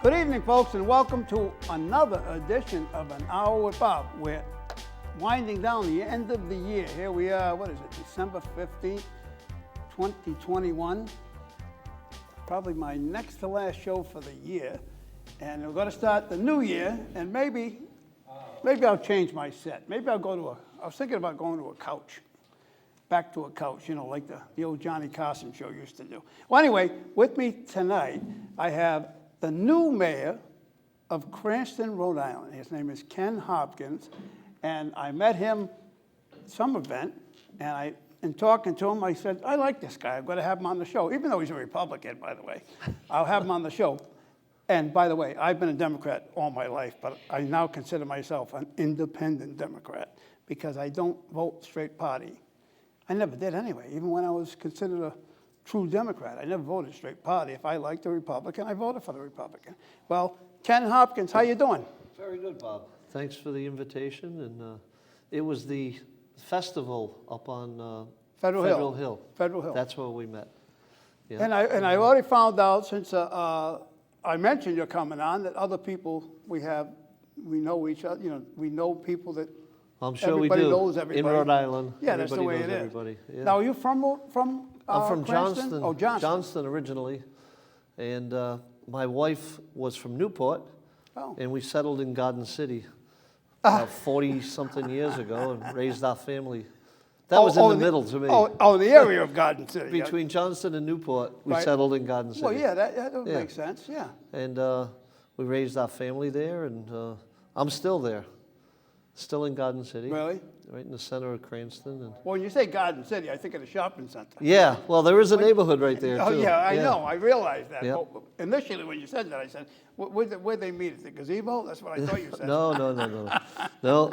Good evening, folks, and welcome to another edition of An Hour with Bob. We're winding down the end of the year. Here we are, what is it, December 15th, 2021. Probably my next to last show for the year. And we're going to start the new year, and maybe I'll change my set. Maybe I'll go to I was thinking about going to a couch. Back to a couch, you know, like the old Johnny Carson show used to do. Well, anyway, with me tonight, I have the new mayor of Cranston, Rhode Island. His name is Ken Hopkins, and I met him at some event, and in talking to him, I said, I like this guy. I'm going to have him on the show, even though he's a Republican, by the way. I'll have him on the show. And by the way, I've been a Democrat all my life, but I now consider myself an independent Democrat because I don't vote straight party. I never did anyway, even when I was considered a true Democrat. I never voted straight party. If I liked a Republican, I voted for the Republican. Well, Ken Hopkins, how you doing? Very good, Bob. Thanks for the invitation. And it was the festival up on Federal Hill. That's where we met. Yeah. And I already found out since I mentioned you're coming on that other people we know each other. You know, we know people that. I'm sure we do. Everybody knows everybody. In Rhode Island. Yeah, that's the way it is. Everybody. Yeah. Now, are you from I'm from Cranston? Johnston. Oh, Johnston. Johnston originally. And my wife was from Newport. Oh. And we settled in Garden City 40-something years ago and raised our family. That was in the middle to me. The area of Garden City. Between Johnston and Newport, we Right. settled in Garden City. Well, yeah, that makes sense, yeah. And we raised our family there, and I'm still there. Still in Garden City. Really? Right in the center of Cranston. And Well, when you say Garden City, I think of the shopping center. yeah, well, there is a neighborhood right there, too. Oh, yeah, I know. I realized that. Yep. But initially, when you said that, I said, where'd they meet? At the gazebo? That's what I thought you said. No. No,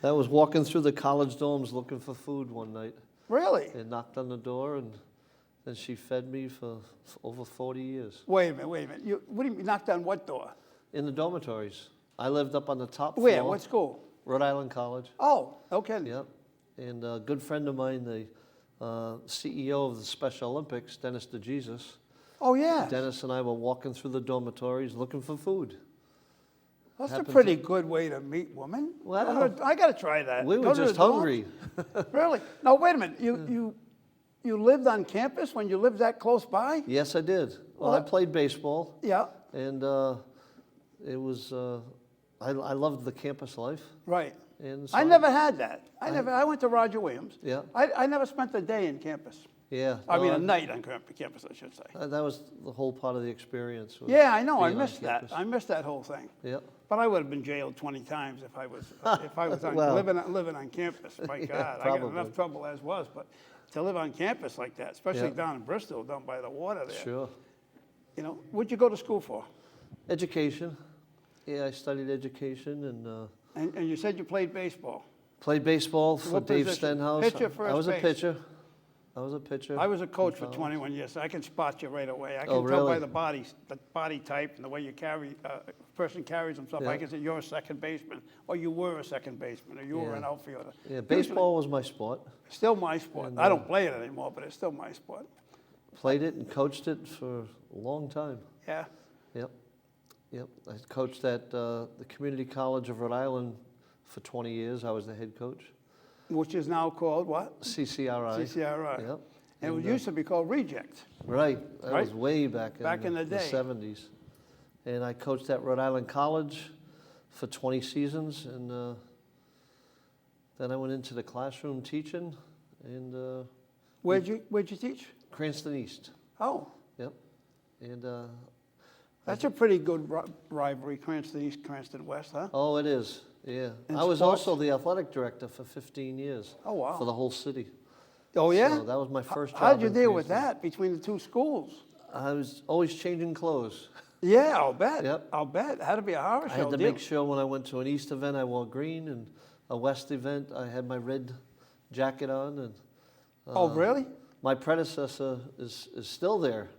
that was walking through the college dorms looking for food one night. Really? And knocked on the door, and then she fed me for over 40 years. Wait a minute. What do you mean, knocked on what door? In the dormitories. I lived up on the top Where? floor. What school? Rhode Island College. Oh, okay. Yep. And a good friend of mine, the CEO of the Special Olympics, Dennis DeJesus. Oh, yeah. Dennis and I were walking through the dormitories looking for food. That's a pretty good way to meet women. Well, I got to try that. We Go were to just the dorms? hungry. Really? No, wait a minute. You lived on campus when you lived that close by? Yes, I did. Well, I played baseball. Yeah. And it was, I loved the campus life. Right. And so I never had that. I went to Roger Williams. Yeah. I never spent a day in campus. Yeah. I mean, a night on campus, I should say. That was the whole part of the experience. Yeah, I know. I being on missed that. campus. I missed that whole thing. Yeah. But I would have been jailed 20 times if I was Well. living on campus. My Yeah, God, I got probably. enough trouble as was. But to live on campus like that, especially Yeah. down in Bristol, down by the water there. Sure. You know, what'd you go to school for? Education. Yeah, I studied education and And you said you played baseball. played baseball for What Dave position? Stenhouse. Pitcher, first I was a base? pitcher. I was a pitcher. I was a coach in for college. 21 years, so I can spot you right away. I can Oh, tell by really? the body type and the way you carry, person carries himself. I Yeah. can say you're a second baseman, or you were a second baseman, or you were Yeah. an outfielder. Yeah, baseball was my sport. Still my sport. And, I don't play it anymore, but it's still my sport. Played it and coached it for a long time. Yeah. Yep. I coached at the Community College of Rhode Island for 20 years. I was the head coach. Which is now called what? CCRI. CCRI. Yep. And it used to be called Reject. Right. That Right? was way back in the day. 70s. And I coached at Rhode Island College for 20 seasons. And then I went into the classroom teaching and Where'd you teach? Cranston East. Oh, Yep. And that's a pretty good rivalry, Cranston East, Cranston West, huh? oh, it is. Yeah. In I was sports? also the athletic director for 15 years. Oh, wow. For the whole city. Oh, yeah? So that was my first job. How'd you in deal with Cranston. that between the two schools? I was always changing clothes. Yeah, I'll bet. Yep. I'll bet. It had to be a horror I show had to deal. make sure when I went to an East event I wore green, and a West event I had my red jacket on. And Oh, really? my predecessor is still there,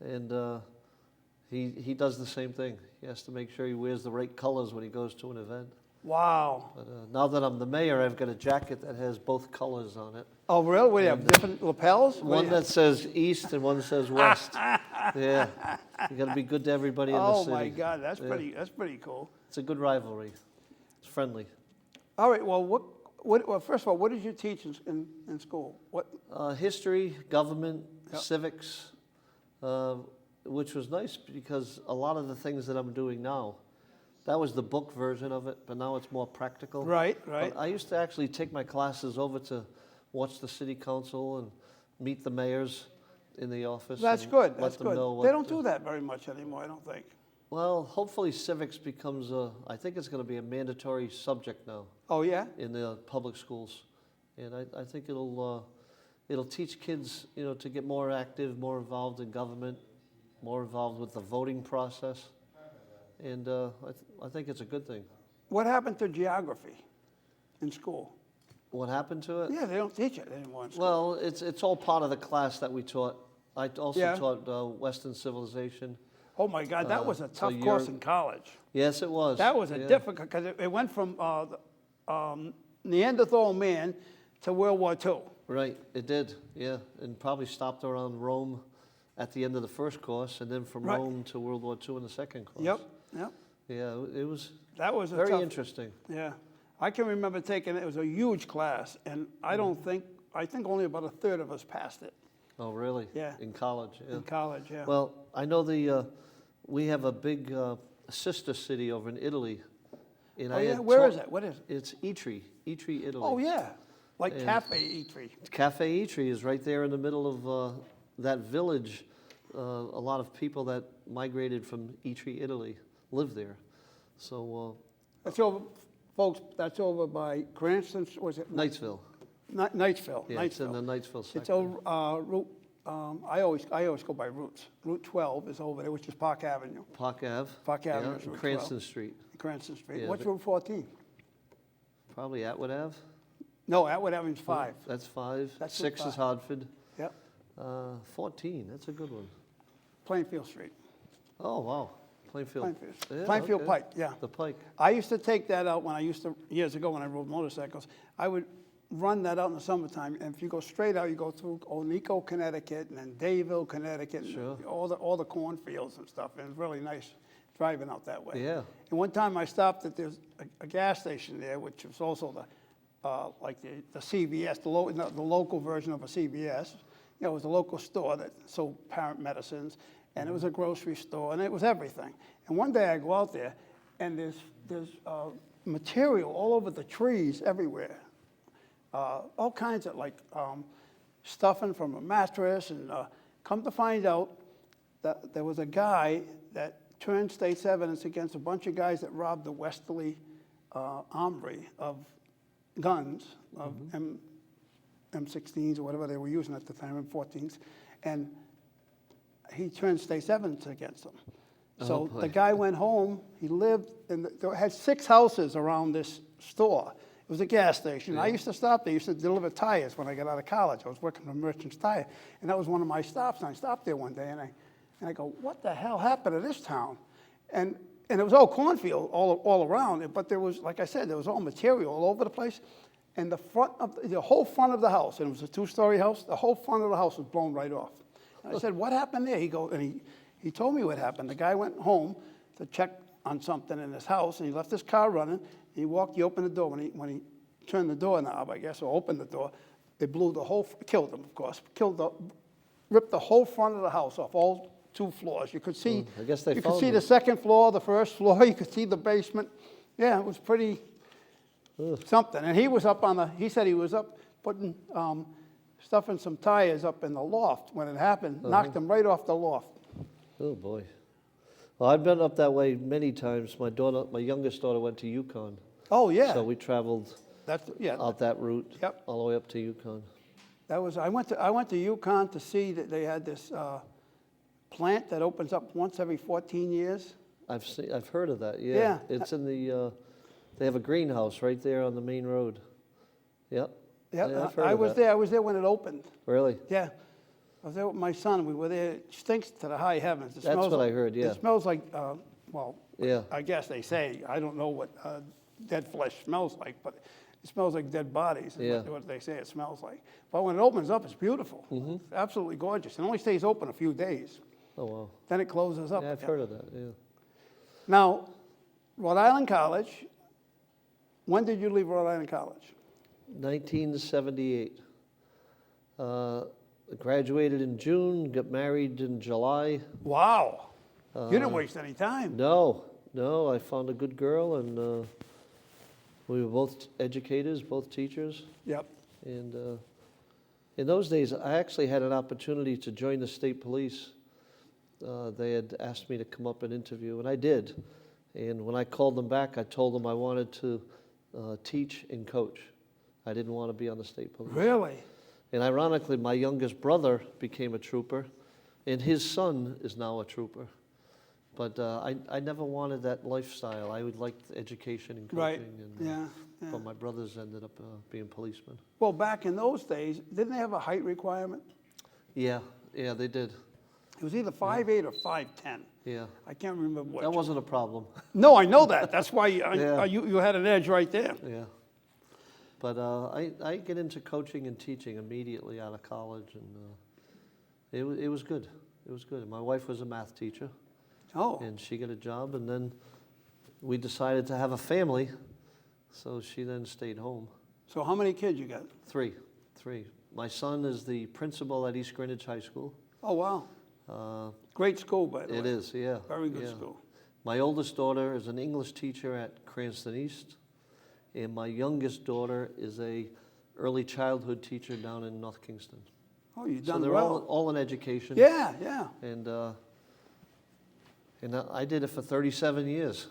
and he does the same thing. He has to make sure he wears the right colors when he goes to an event. Wow. But now that I'm the mayor, I've got a jacket that has both colors on it. Oh, really? What do you have, different lapels? What do One you that says east and one says west. Yeah, you got to be good to everybody in the Oh, city. my God, that's Yeah. that's pretty cool. It's a good rivalry. It's friendly. All right, well, well, first of all, what did you teach in school? What? History, government, Yep. civics, which was nice because a lot of the things that I'm doing now, that was the book version of it, but now it's more practical. Right, right. But I used to actually take my classes over to watch the city council and meet the mayors in the office. That's and good, let that's them good. know They what don't do that very much anymore, I don't think. Well, hopefully civics becomes I think it's going to be a mandatory subject now Oh, yeah? in the public schools. And I think it'll teach kids, to get more active, more involved in government, more involved with the voting process. And I think it's a good thing. What happened to geography in school? What happened to it? Yeah, they don't teach it anymore in school. Well, it's all part of the class that we taught. I also Yeah. taught Western civilization. Oh, my God, that was a so tough course you're- in college. Yes, it was. That was a Yeah. difficult, because it went from Neanderthal man to World War II. Right, it did, yeah. And probably stopped around Rome at the end of the first course, and then from Right. Rome to World War II in the second course. Yep, yep. Yeah, it was That was a very tough, interesting. yeah. I can remember taking it. It was a huge class, and I think only about a third of us passed it Oh, really? Yeah. In college, yeah. in college, yeah. Well, I know we have a big sister city over in Italy. And Oh, I yeah, had where taught- is it? What is it? It's Itri, Italy. Oh, yeah, like And- Cafe Eatery. Cafe Itri is right there in the middle of that village. A lot of people that migrated from Itri, Italy, live there. So That's over, folks, that's over by Cranston, was it? Knightsville. Knightsville, Yeah, it's in the Knightsville. Knightsville It's sector. over, Route, I always go by routes. Route 12 is over there, which is Park Avenue, Park Ave. Park yeah, Avenue is and Route Cranston Street. Cranston Street. Yeah, What's but- Route 14? Probably Atwood Ave. No, Atwood Avenue's 5. That's 5. That's 6 is five. Hartford. Yep, 14, that's a good one. Plainfield Street. Oh, wow. Plainfield. Plainfield, Yeah, Plainfield okay. Pike, yeah. The Pike. I used to take that out years ago when I rode motorcycles. I would run that out in the summertime, and if you go straight out, you go through Oneiko, Connecticut, and then Dayville, Connecticut, and Sure. all the cornfields and stuff. And it's really nice driving out that way. Yeah. And one time I stopped at there's a gas station there, which was also the CVS, the local version of a CVS. It was a local store that sold parent medicines, and it was a grocery store, and it was everything. And one day I go out there, and there's material all over the trees everywhere. All kinds of stuffing from a mattress, and come to find out that there was a guy that turned state's evidence against a bunch of guys that robbed the Westerly Armory of guns, of M16s or whatever they were using at the time, M14s, and he turned state's evidence against them. So boy. the guy went home. He lived in there had 6 houses around this store. It was a gas station. I used to stop there. I used to deliver tires when I got out of college. I was working for Merchant's Tire, and that was one of my stops. And I stopped there one day, and I go, "What the hell happened to this town?" And it was all cornfield all around it, but there was, like I said, there was all material all over the place. And the whole front of the house, and it was a 2-story house, the whole front of the house was blown right off. And I said, "What happened there?" He told me what happened. The guy went home to check on something in his house, and he left his car running. He opened the door. When he turned the doorknob, I guess, or opened the door, it killed him, of course, ripped the whole front of the house off, all 2 floors. You could see, I guess they you could found see him. the second floor, the first floor. You could see the basement. Yeah, it was pretty something. And he said he was up putting, stuffing some tires up in the loft when it happened, knocked him right off the loft. Oh, boy. Well, I've been up that way many times. My youngest daughter went to Yukon. Oh, yeah. So we traveled Yeah. out that route Yep. all the way up to Yukon. I went to Yukon to see that they had this plant that opens up once every 14 years. I've heard of that, yeah. Yeah. It's in they have a greenhouse right there on the main road. Yep. Yeah, I've heard I of was that. there. I was there when it opened. Really? Yeah, I was there with my son. We were there. It stinks to the high heavens. It That's smells what I like- heard, yeah. It smells like, Yeah. I guess they say. I don't know what dead flesh smells like, but it smells like dead bodies, is Yeah. what they say it smells like. But when it opens up, it's beautiful. It's absolutely gorgeous. It only stays open a few days. Oh, wow. Then it closes up Yeah, I've again. heard of that, yeah. Now, Rhode Island College, when did you leave Rhode Island College? 1978. Graduated in June, got married in July. Wow. You didn't waste any time. No, I found a good girl, and we were both educators, both teachers. Yep. And in those days, I actually had an opportunity to join the state police. They had asked me to come up and interview, and I did. And when I called them back, I told them I wanted to teach and coach. I didn't want to be on the state police. Really? And ironically, my youngest brother became a trooper, and his son is now a trooper. But I never wanted that lifestyle. I would like education and coaching. Right. And, Yeah. But my brothers ended up being policemen. Well, back in those days, didn't they have a height requirement? Yeah, they did. It was either 5'8" or 5'10". Yeah. I can't remember which. That wasn't a problem. No, I know that. That's why Yeah. you had an edge right there. Yeah. But I get into coaching and teaching immediately out of college, and it was good. It was good. My wife was a math teacher, Oh, and she got a job, and then we decided to have a family, so she then stayed home. so how many kids you got? Three. My son is the principal at East Greenwich High School. Oh, wow. Great school, by the way. It is, yeah. Very good yeah. school. My oldest daughter is an English teacher at Cranston East, and my youngest daughter is a early childhood teacher down in North Kingston. Oh, you've So done they're well. all in education. Yeah, yeah. And I did it for 37 years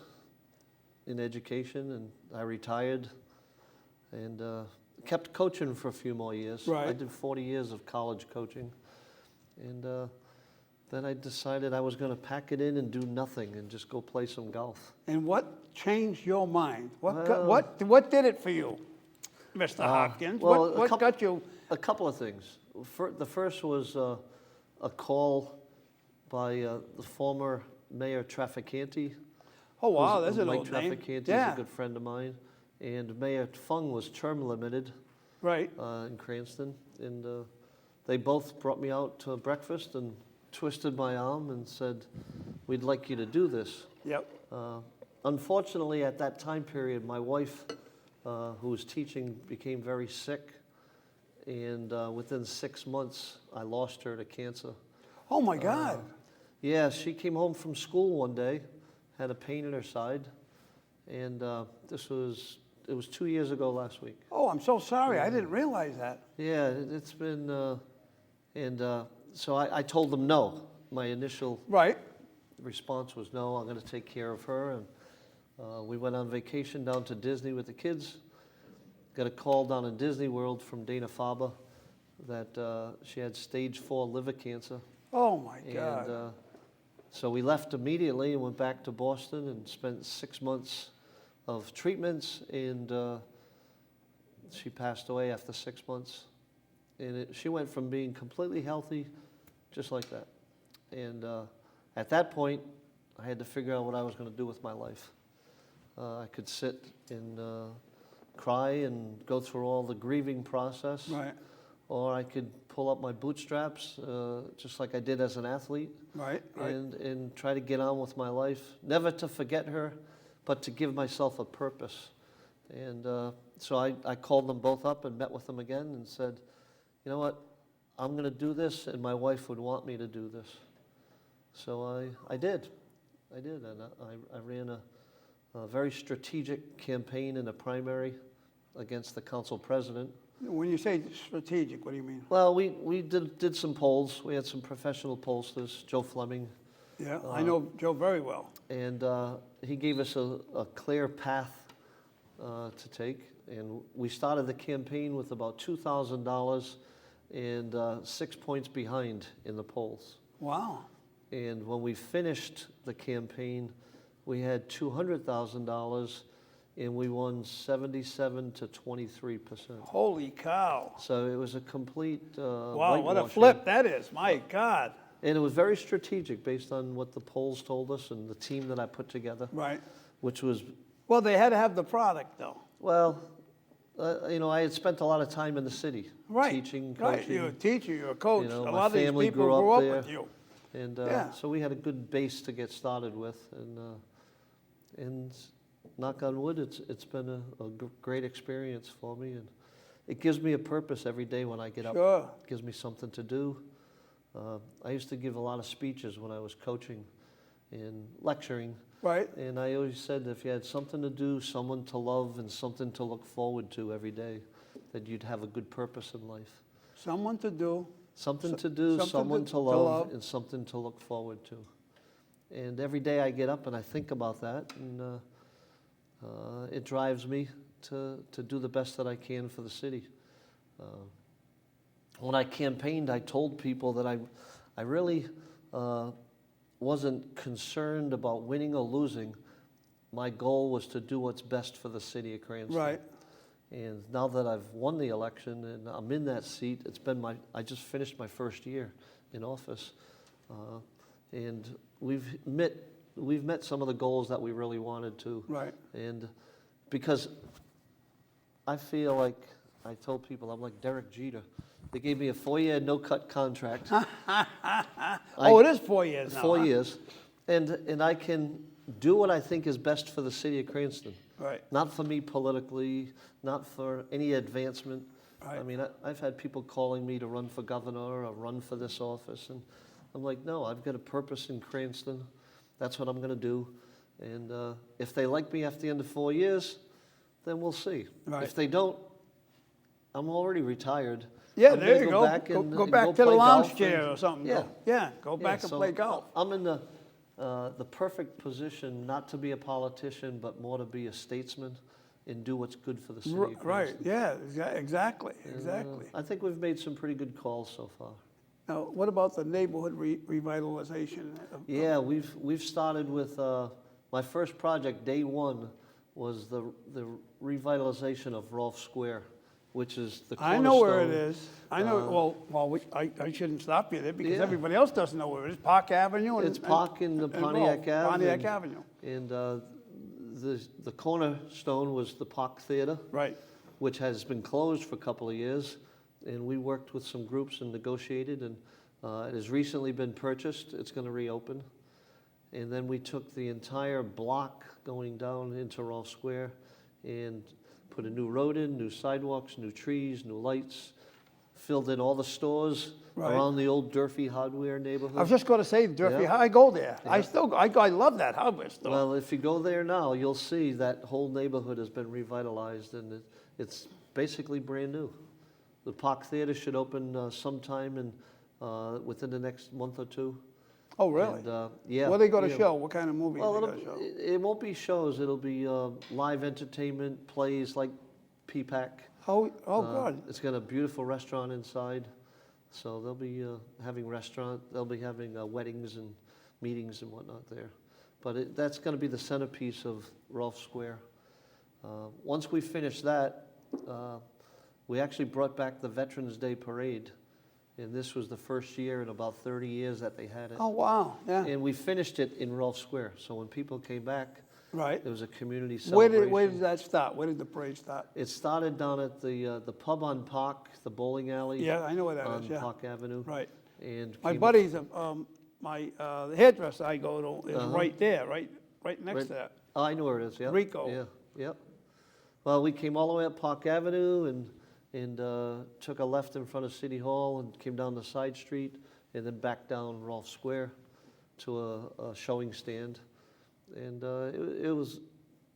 in education, and I retired and kept coaching for a few more years. Right. I did 40 years of college coaching, and then I decided I was going to pack it in and do nothing and just go play some golf. And what changed your mind? Well- What did it for you, Mr. Hopkins? well, what got you? A couple of things. The first was a call by the former Mayor Trafficante. Oh, wow, that's an Mike old name. Trafficante is Yeah, a good friend of mine. And Mayor Fung was term limited right. in Cranston. And they both brought me out to breakfast and twisted my arm and said, "We'd like you to do this." Yep. Unfortunately, at that time period, my wife, who was teaching, became very sick. And within 6 months, I lost her to cancer. Oh, my God. Yeah, she came home from school one day, had a pain in her side, and it was 2 years ago last week. Oh, I'm so sorry. I didn't realize that. Yeah, it's been, so I told them no. My initial Right. response was no, I'm going to take care of her, and we went on vacation down to Disney with the kids. Got a call down in Disney World from Dana Farber that she had stage 4 liver cancer. Oh, my God. And so we left immediately and went back to Boston and spent 6 months of treatments, and she passed away after 6 months. And she went from being completely healthy, just like that. And at that point, I had to figure out what I was going to do with my life. I could sit and cry and go through all the grieving process, Right. or I could pull up my bootstraps, just like I did as an athlete, Right. Right. and try to get on with my life. Never to forget her, but to give myself a purpose. And so I called them both up and met with them again and said, you know what, I'm going to do this, and my wife would want me to do this. So I did, and I ran a very strategic campaign in a primary against the council president. When you say strategic, what do you mean? Well, we did some polls. We had some professional pollsters, Joe Fleming, Yeah, I know Joe very well. and he gave us a clear path to take. And we started the campaign with about $2,000 and 6 points behind in the polls. Wow. And when we finished the campaign, we had $200,000, and we won 77 to 23%. Holy cow. So it was a complete Wow, what a whitewashing. flip that is. My God. And it was very strategic based on what the polls told us and the team that I put together, Right. which was Well, they had to have the product, though. Well, I had spent a lot of time in the city, Right. teaching, Right, coaching. you're a teacher, you're a coach. You know, A my lot of these family people grew up grew up there. with you. And Yeah. so we had a good base to get started with, and knock on wood, it's been a great experience for me, and it gives me a purpose every day when I get up. Sure. It gives me something to do. I used to give a lot of speeches when I was coaching and lecturing, Right. and I always said if you had something to do, someone to love, and something to look forward to every day, that you'd have a good purpose in life. Someone to do. Something to do, something someone to to love, love. and something to look forward to. And every day I get up and I think about that, and it drives me to do the best that I can for the city. When I campaigned, I told people that I really wasn't concerned about winning or losing. My goal was to do what's best for the city of Cranston. Right. And now that I've won the election and I'm in that seat, I just finished my first year in office. And we've met some of the goals that we really wanted to. Right. And because I feel like, I told people, I'm like Derek Jeter. They gave me a 4-year no-cut contract. It is 4 years now. 4 years. And I can do what I think is best for the city of Cranston. Right. Not for me politically, not for any advancement. Right. I mean, I've had people calling me to run for governor or run for this office, and I'm like, no, I've got a purpose in Cranston. That's what I'm going to do. And if they like me after the end of 4 years, then we'll see. Right. If they don't, I'm already retired. Yeah, I'm there gonna you go go. back Go and back go to the play lounge golf chair and- or something. Yeah. Yeah, go back and so play golf. I'm in the perfect position not to be a politician, but more to be a statesman and do what's good for the city of Cranston. Right, yeah, exactly, And, exactly. I think we've made some pretty good calls so far. Now, what about the neighborhood revitalization? Yeah, we've started with my first project. Day one was the revitalization of Rolfe Square, which is the I cornerstone. know where it is. I know, I shouldn't stop you there because Yeah. everybody else doesn't know where it is. Park Avenue and... It's Park and the Pontiac Rolfe, Ave. Pontiac Avenue, And the cornerstone was the Park Theater, right. which has been closed for a couple of years. And we worked with some groups and negotiated, and it has recently been purchased. It's going to reopen. And then we took the entire block going down into Rolfe Square and put a new road in, new sidewalks, new trees, new lights, filled in all the stores Right. around the old Durfee hardware neighborhood. I was just going to say, Durfee, Yeah. I go there. Yeah. I love that hardware store. Well, if you go there now, you'll see that whole neighborhood has been revitalized, and it's basically brand new. The Park Theater should open sometime within the next month or two. Oh, really? And, yeah. What are they going to yeah. show? What kind of movies Well, are they going to show? it won't be shows. It'll be live entertainment, plays like PPAC. Oh, good. It's got a beautiful restaurant inside. So they'll be having they'll be having weddings and meetings and whatnot there. But that's going to be the centerpiece of Rolfe Square. Once we finish that, we actually brought back the Veterans Day Parade. And this was the first year in about 30 years that they had it. Oh, wow, yeah, And we finished it in Rolfe Square. So when people came back, right. there was a community Where celebration. did that start? Where did the parade start? It started down at the pub on Park, the bowling alley. Yeah, I know where that on is, yeah. Park Avenue. Right. And My came- buddy's, the hairdresser I go to is Uh-huh. right there, right next Right. to that. Oh, I know where it is, yeah. Rico. Yeah, yep. Well, we came all the way up Park Avenue and took a left in front of City Hall and came down the side street and then back down Rolfe Square to a showing stand. And it was,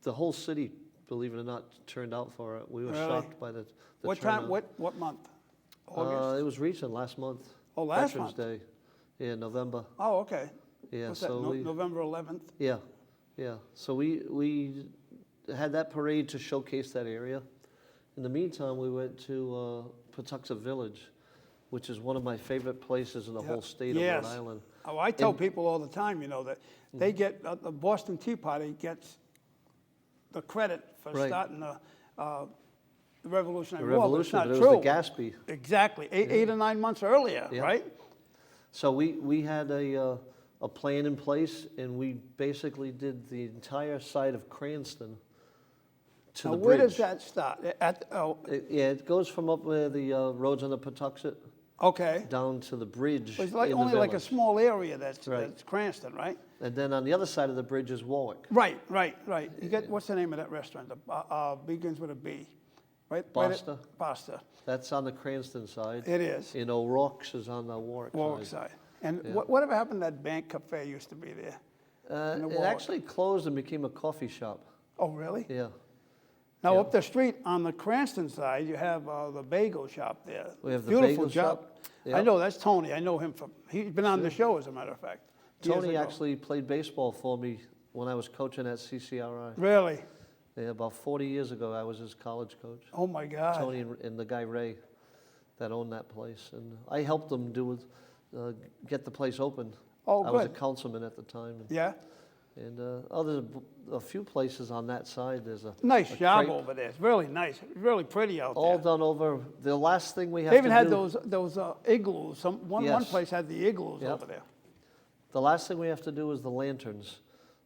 the whole city, believe it or not, turned out for it. We were Really? shocked by the What turnout. time, what month? August? It was recent, last month. Oh, last Veterans month? Day. Yeah, November. Oh, okay. Yeah, What's that, so we, November 11th? yeah, yeah. So we had that parade to showcase that area. In the meantime, we went to Patuxent Village, which is one of my favorite places in the whole state of Yes. Rhode Island. Oh, I tell And- people all the time, that they get, the Boston Tea Party gets the credit for Right. starting the Revolutionary The War, but revolution, it's not but it true. was the Gatsby. Exactly, 8 or 9 months earlier, Yeah. right? So we had a plan in place, and we basically did the entire side of Cranston to Now, the where bridge. does that start? Yeah, it goes from up where the roads on the Patuxent Okay. down to the bridge It's like in only the like a village. small area that's Right. Cranston, right? And then on the other side of the bridge is Warwick. Right. You get, what's the name of that restaurant? Begins with a B, right? Basta. Basta. That's on the Cranston side. It is. And O'Rourke's is on the Warwick Warwick side. side. And Yeah. whatever happened to that bank cafe used to be there? in the It Warwick? actually closed and became a coffee shop. Oh, really? Yeah. Now, Yeah. up the street on the Cranston side, you have the bagel shop there. We have the Beautiful bagel job. shop. I Yep. know, that's Tony. I know him from, he's been on the show, as a matter of fact. years Tony ago. actually played baseball for me when I was coaching at CCRI. Really? Yeah, about 40 years ago, I was his college coach. Oh, my God. Tony and the guy Ray that owned that place. And I helped them get the place open. Oh, I was a good. councilman at the time. Yeah? And there's a few places on that side. There's a Nice a job crepe, over there. It's really nice, really pretty out all there. done over. The last thing we have They to even had do. those igloos. One Yes. place had the igloos Yep. over there. The last thing we have to do is the lanterns.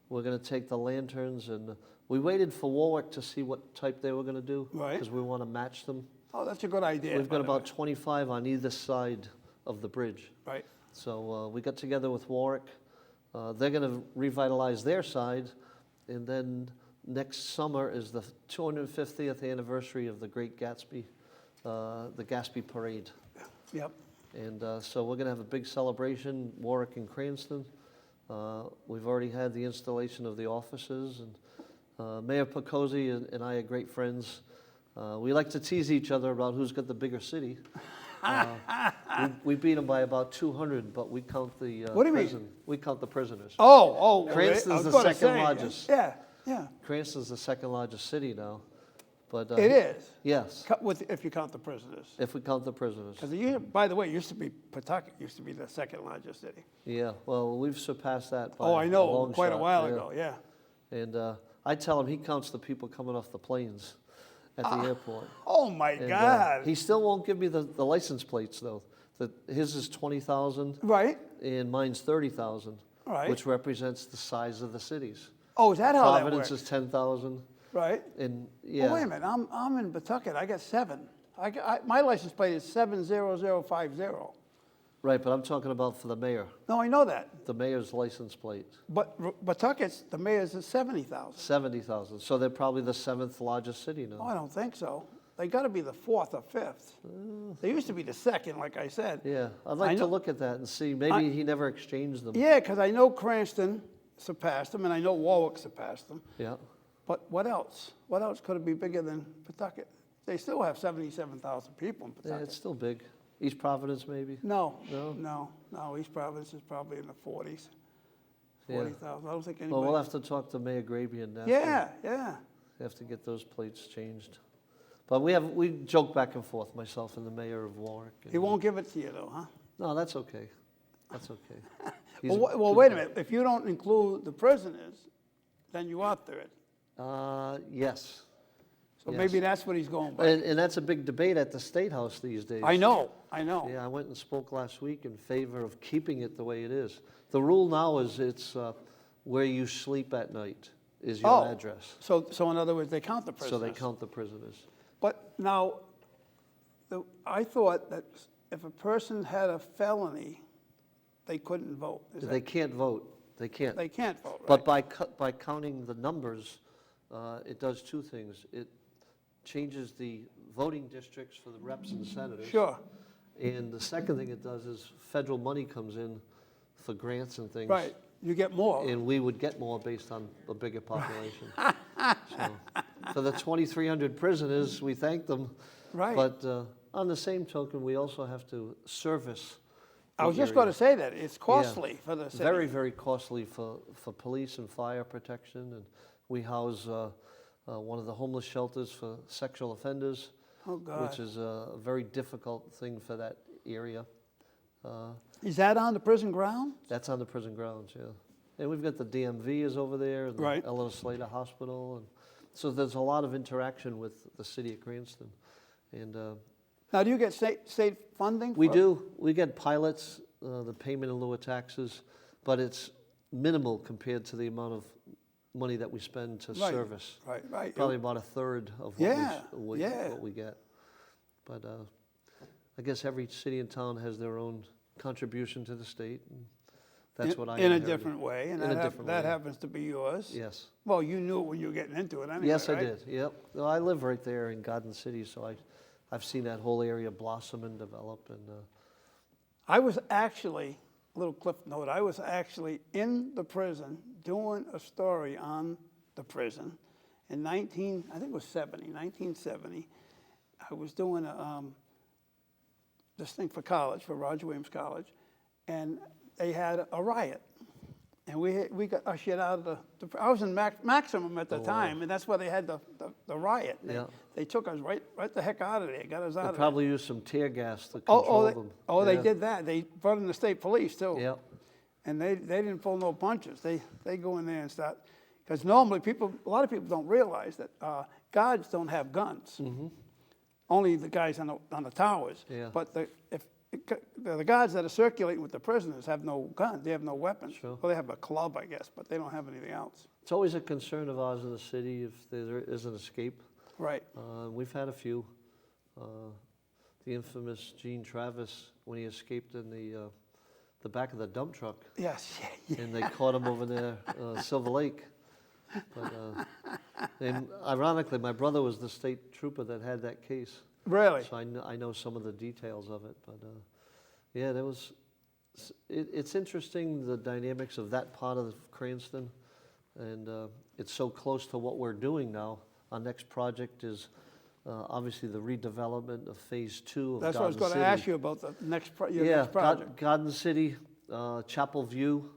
We're going to take the lanterns, and we waited for Warwick to see what type they were going to do. Right. Because we want to match them. Oh, that's a good idea. We've by got the way. about 25 on either side of the bridge. Right. So we got together with Warwick. They're going to revitalize their side, and then next summer is the 250th anniversary of the Great Gatsby, the Gatsby Parade. Yep. And so we're going to have a big celebration, Warwick and Cranston. We've already had the installation of the offices, and Mayor Picozzi and I are great friends. We like to tease each other about who's got the bigger city. We beat them by about 200, but we count the What do you mean? prison. We count the prisoners. Oh. Cranston's I was the gonna second say, largest. Yeah. Cranston's the second largest city now, but It is. yes, If you count the prisoners. if we count the prisoners. Because by the way, it used to be Pawtucket used to be the second largest city. Yeah, well, we've surpassed that by Oh, I a know, long quite a shot, while yeah. ago. Yeah. And I tell him he counts the people coming off the planes at the airport. Oh my And, God. he still won't give me the license plates though. His is 20,000 Right. and mine's 30,000, Right. which represents the size of the cities. Oh, is that how that Providence works? is 10,000, Right. and yeah. Oh, wait a minute. I'm in Pawtucket. I got 7. My license plate is 70050. Right, but I'm talking about for the mayor. No, I know that. The mayor's license plate, But Pawtucket's, the mayor's is 70,000. 70,000. So they're probably the 7th largest city Oh, now. I don't think so. They got to be the 4th or 5th. They used to be the 2nd, like I said. Yeah, I'd I like to know- look at that and see. Maybe he never exchanged them. Yeah, because I know Cranston surpassed them, and I know Warwick surpassed them. Yeah. But what else? What else could it be bigger than Pawtucket? They still have 77,000 people in Yeah, Pawtucket. it's still big. East Providence, maybe. No. No? East Providence is probably in the 40s. Yeah. 40,000. I don't think Well, anybody. we'll have to talk to Mayor Graby and Yeah. have to get those plates changed. But we joke back and forth, myself and the mayor of Warwick. He won't give it to you, though, huh? No, that's okay. That's okay. He's Well, a well, good wait a guy. minute. If you don't include the prisoners, then you are third. Yes. So Yes. maybe that's what he's going by. And that's a big debate at the State House these days. I know. Yeah, I went and spoke last week in favor of keeping it the way it is. The rule now is it's where you sleep at night is your Oh. address. So in other words, they count the prisoners. So they count the prisoners. But now, I thought that if a person had a felony, they couldn't vote. Is They that, can't vote. They can't. they can't vote, right? But by counting the numbers, it does two things. It changes the voting districts for the reps and senators. Sure. And the second thing it does is federal money comes in for grants and things. Right. You get more. And we would get more based on a bigger population. So, for the 2,300 prisoners, we thank them. Right. But on the same token, we also have to service. I was the just going to area. say that. It's costly for the city. Very, very costly for police and fire protection. And we house one of the homeless shelters for sexual offenders, Oh, God. which is a very difficult thing for that area. Is that on the prison ground? That's on the prison grounds, yeah. And we've got the DMV is over there, and the Right. Eleanor Slater Hospital. And so there's a lot of interaction with the city of Cranston. And Now, do you get state funding? we for- do. We get pilots, the payment in lieu of taxes, but it's minimal compared to the amount of money that we spend to Right, service. right. Probably about a third of Yeah, what we get. But I guess every city and town has their own contribution to the state. And that's what I In a inherited. different way, and In a different that way. happens to be yours. Yes. Well, you knew it when you were getting into it anyway, Yes, I right? did. Yep. Well, I live right there in Garden City, so I've seen that whole area blossom and develop. And I was actually, little cliff note, I was actually in the prison doing a story on the prison in I think it was 1970. I was doing this thing for college, for Roger Williams College, and they had a riot. And we got ushered out of the I was in maximum at the time, and that's why they had the riot. Yeah. They took us right the heck out of there, got us out they of there. probably used some tear gas to control them. They Yeah. did that. They brought in the state police too. Yep. And they didn't pull no punches. They go in there and start, because normally a lot of people don't realize that guards don't have guns. Mm-hmm. Only the guys on the towers. Yeah. But the guards that are circulating with the prisoners have no guns. They have no weapons. Sure. Well, they have a club, I guess, but they don't have anything else. It's always a concern of ours in the city if there is an escape. Right. We've had a few. The infamous Gene Travis, when he escaped in the back of the dump truck, Yes. and they caught him over there, Silver Lake. But, and ironically, my brother was the state trooper that had that case. Really? So I know some of the details of it. But yeah, it's interesting, the dynamics of that part of Cranston. And it's so close to what we're doing now. Our next project is obviously the redevelopment of Phase 2 of That's what I was going to ask you about, the next your next project. Garden City, Chapel View,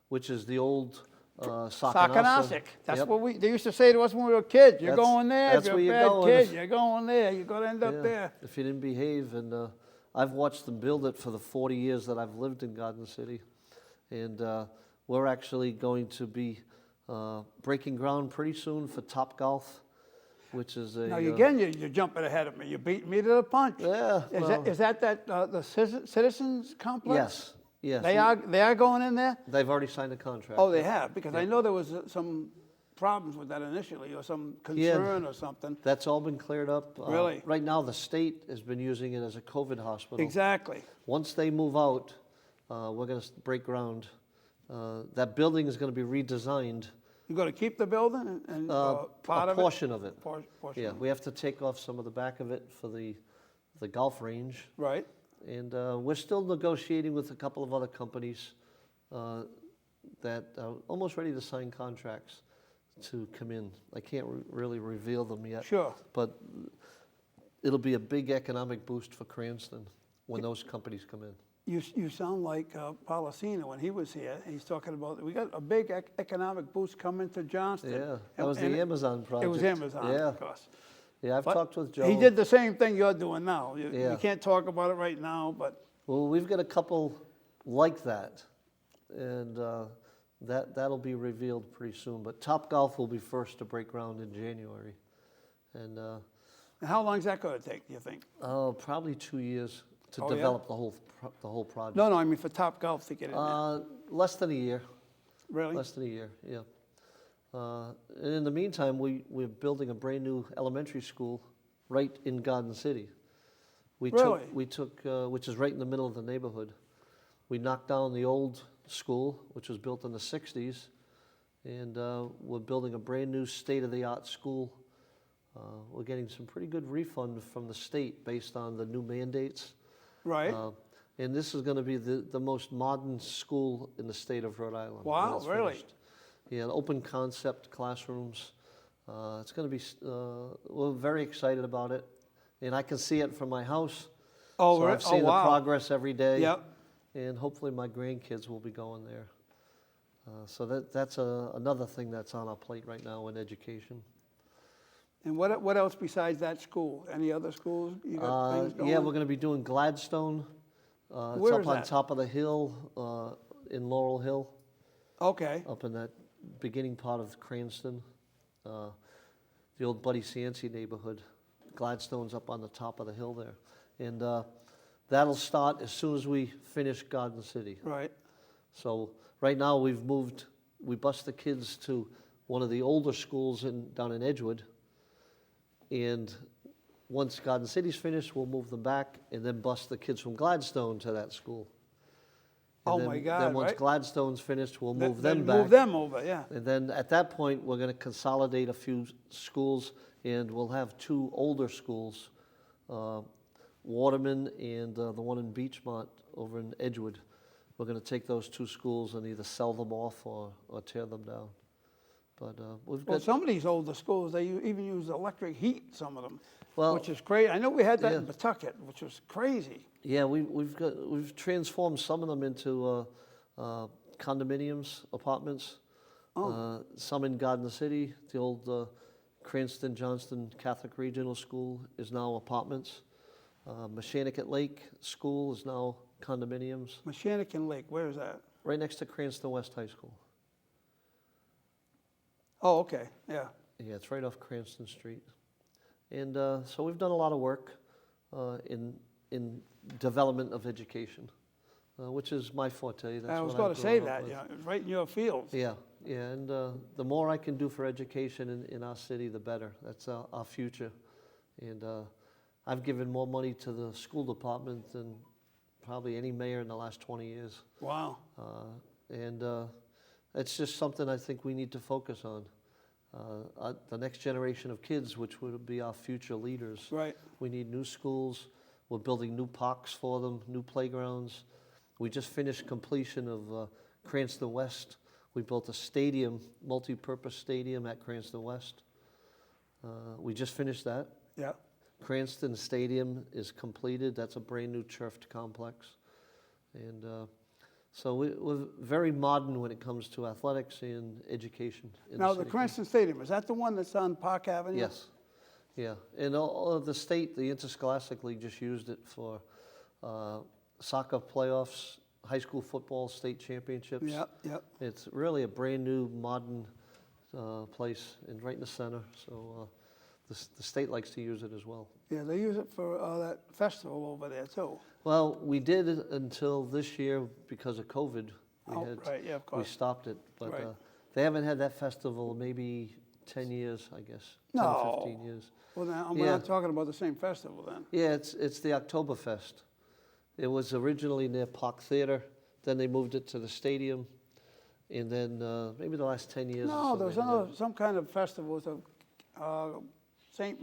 which is the old Sakanasik. That's Yep. what they used to say to us when we were kids. You're going there. That's If where you're a you're bad going. kid, you're going there. You're going to end up Yeah, there. if you didn't behave. And I've watched them build it for the 40 years that I've lived in Garden City. And we're actually going to be breaking ground pretty soon for Top Golf, which is a... Now, again, you're jumping ahead of me. You beat me to the punch. Yeah. Is that the Citizens Complex? Yes. Yes. They are going in there? They've already signed a contract. Oh, they have? Because I know there was some problems with that initially, or some concern or something. That's all been cleared up. Really? Right now, the state has been using it as a COVID hospital. Exactly. Once they move out, we're going to break ground. That building is going to be redesigned. You're going to keep the building and part a of portion of it. Portion Yeah, of it. we have to take off some of the back of it for the golf range. Right. And we're still negotiating with a couple of other companies that are almost ready to sign contracts to come in. I can't really reveal them yet. Sure. But it'll be a big economic boost for Cranston when those companies come in. You sound like Policino when he was here. He's talking about, we got a big economic boost coming to Johnston. Yeah, that was the Amazon project. It was Amazon, Yeah. of course. Yeah, I've But talked with Joe. He did the same thing you're doing now. You Yeah. can't talk about it right now, but Well, we've got a couple like that, and that'll be revealed pretty soon. But Top Golf will be first to break ground in January, and how long is that going to take, do you think? probably 2 years to Oh, yeah? develop the whole project. No, I mean for Top Golf to get in there. Less than a year. Really? Less than a year, yeah. And in the meantime, we're building a brand new elementary school right in Garden City. Really? We took which is right in the middle of the neighborhood. We knocked down the old school, which was built in the 60s, and we're building a brand new state-of-the-art school. We're getting some pretty good refund from the state based on the new mandates. Right. And this is going to be the most modern school in the state of Rhode Island. when Wow, it's really? finished. Yeah, open concept classrooms. It's going to be, we're very excited about it. And I can see it from my house. Oh, So really? I've seen wow. the progress every day. Yep. And hopefully my grandkids will be going there. So that's another thing that's on our plate right now in education. And what else besides that school? Any other schools? You got things going? Yeah, we're going to be doing Gladstone. It's Where up is on that? top of the hill in Laurel Hill, Okay. up in that beginning part of Cranston, the old Buddy Cianci neighborhood. Gladstone's up on the top of the hill there. And that'll start as soon as we finish Garden City. Right. So right now we bus the kids to one of the older schools down in Edgewood. And once Garden City's finished, we'll move them back and then bus the kids from Gladstone to that school. And Oh then, my God, Then once right? Gladstone's finished, we'll move Then them back. Move them over, yeah. And then at that point, we're going to consolidate a few schools, and we'll have two older schools, Waterman and the one in Beachmont over in Edgewood. We're going to take those two schools and either sell them off or tear them down. But we've Well, got some of these older schools, they even use electric heat, some of them, Well, which is crazy. I know we had that in yeah. Pawtucket, which was crazy. yeah, we've transformed some of them into condominiums, apartments. Some in Garden City, the old Cranston Johnston Catholic Regional School is now apartments. Mechanicat Lake School is now condominiums, Mechanican Lake, where is that? right next to Cranston West High School. Oh, okay, yeah. Yeah, it's right off Cranston Street. And so we've done a lot of work in development of education, which is my forte. That's I was what going I've to say grown up that, with. yeah, it's right in your field. Yeah, and the more I can do for education in our city, the better. That's our future. And I've given more money to the school department than probably any mayor in the last 20 years. Wow. And it's just something I think we need to focus on. The next generation of kids, which would be our future leaders. Right. We need new schools. We're building new parks for them, new playgrounds. We just finished completion of Cranston West. We built a stadium, multi-purpose stadium at Cranston West. We just finished that. Yeah. Cranston Stadium is completed. That's a brand new turfed complex. And so we're very modern when it comes to athletics and education. in Now, the city. Cranston Stadium, is that the one that's on Park Avenue? Yes. Yeah. And all of the state, the Interscholastic League just used it for soccer playoffs, high school football state championships. Yeah, yeah. It's really a brand new, modern place and right in the center. So the state likes to use it as well. Yeah, they use it for that festival over there, too. Well, we did it until this year because of COVID. Right, yeah, of We course. stopped it, but Right. they haven't had that festival maybe 10 years, I guess. 10 No. 15 years. Well, then, we're Yeah. not talking about the same festival then. Yeah, it's the Oktoberfest. It was originally near Park Theater, then they moved it to the stadium, and then maybe the last 10 years. or No, so there was they had it. some kind of festival, Saint.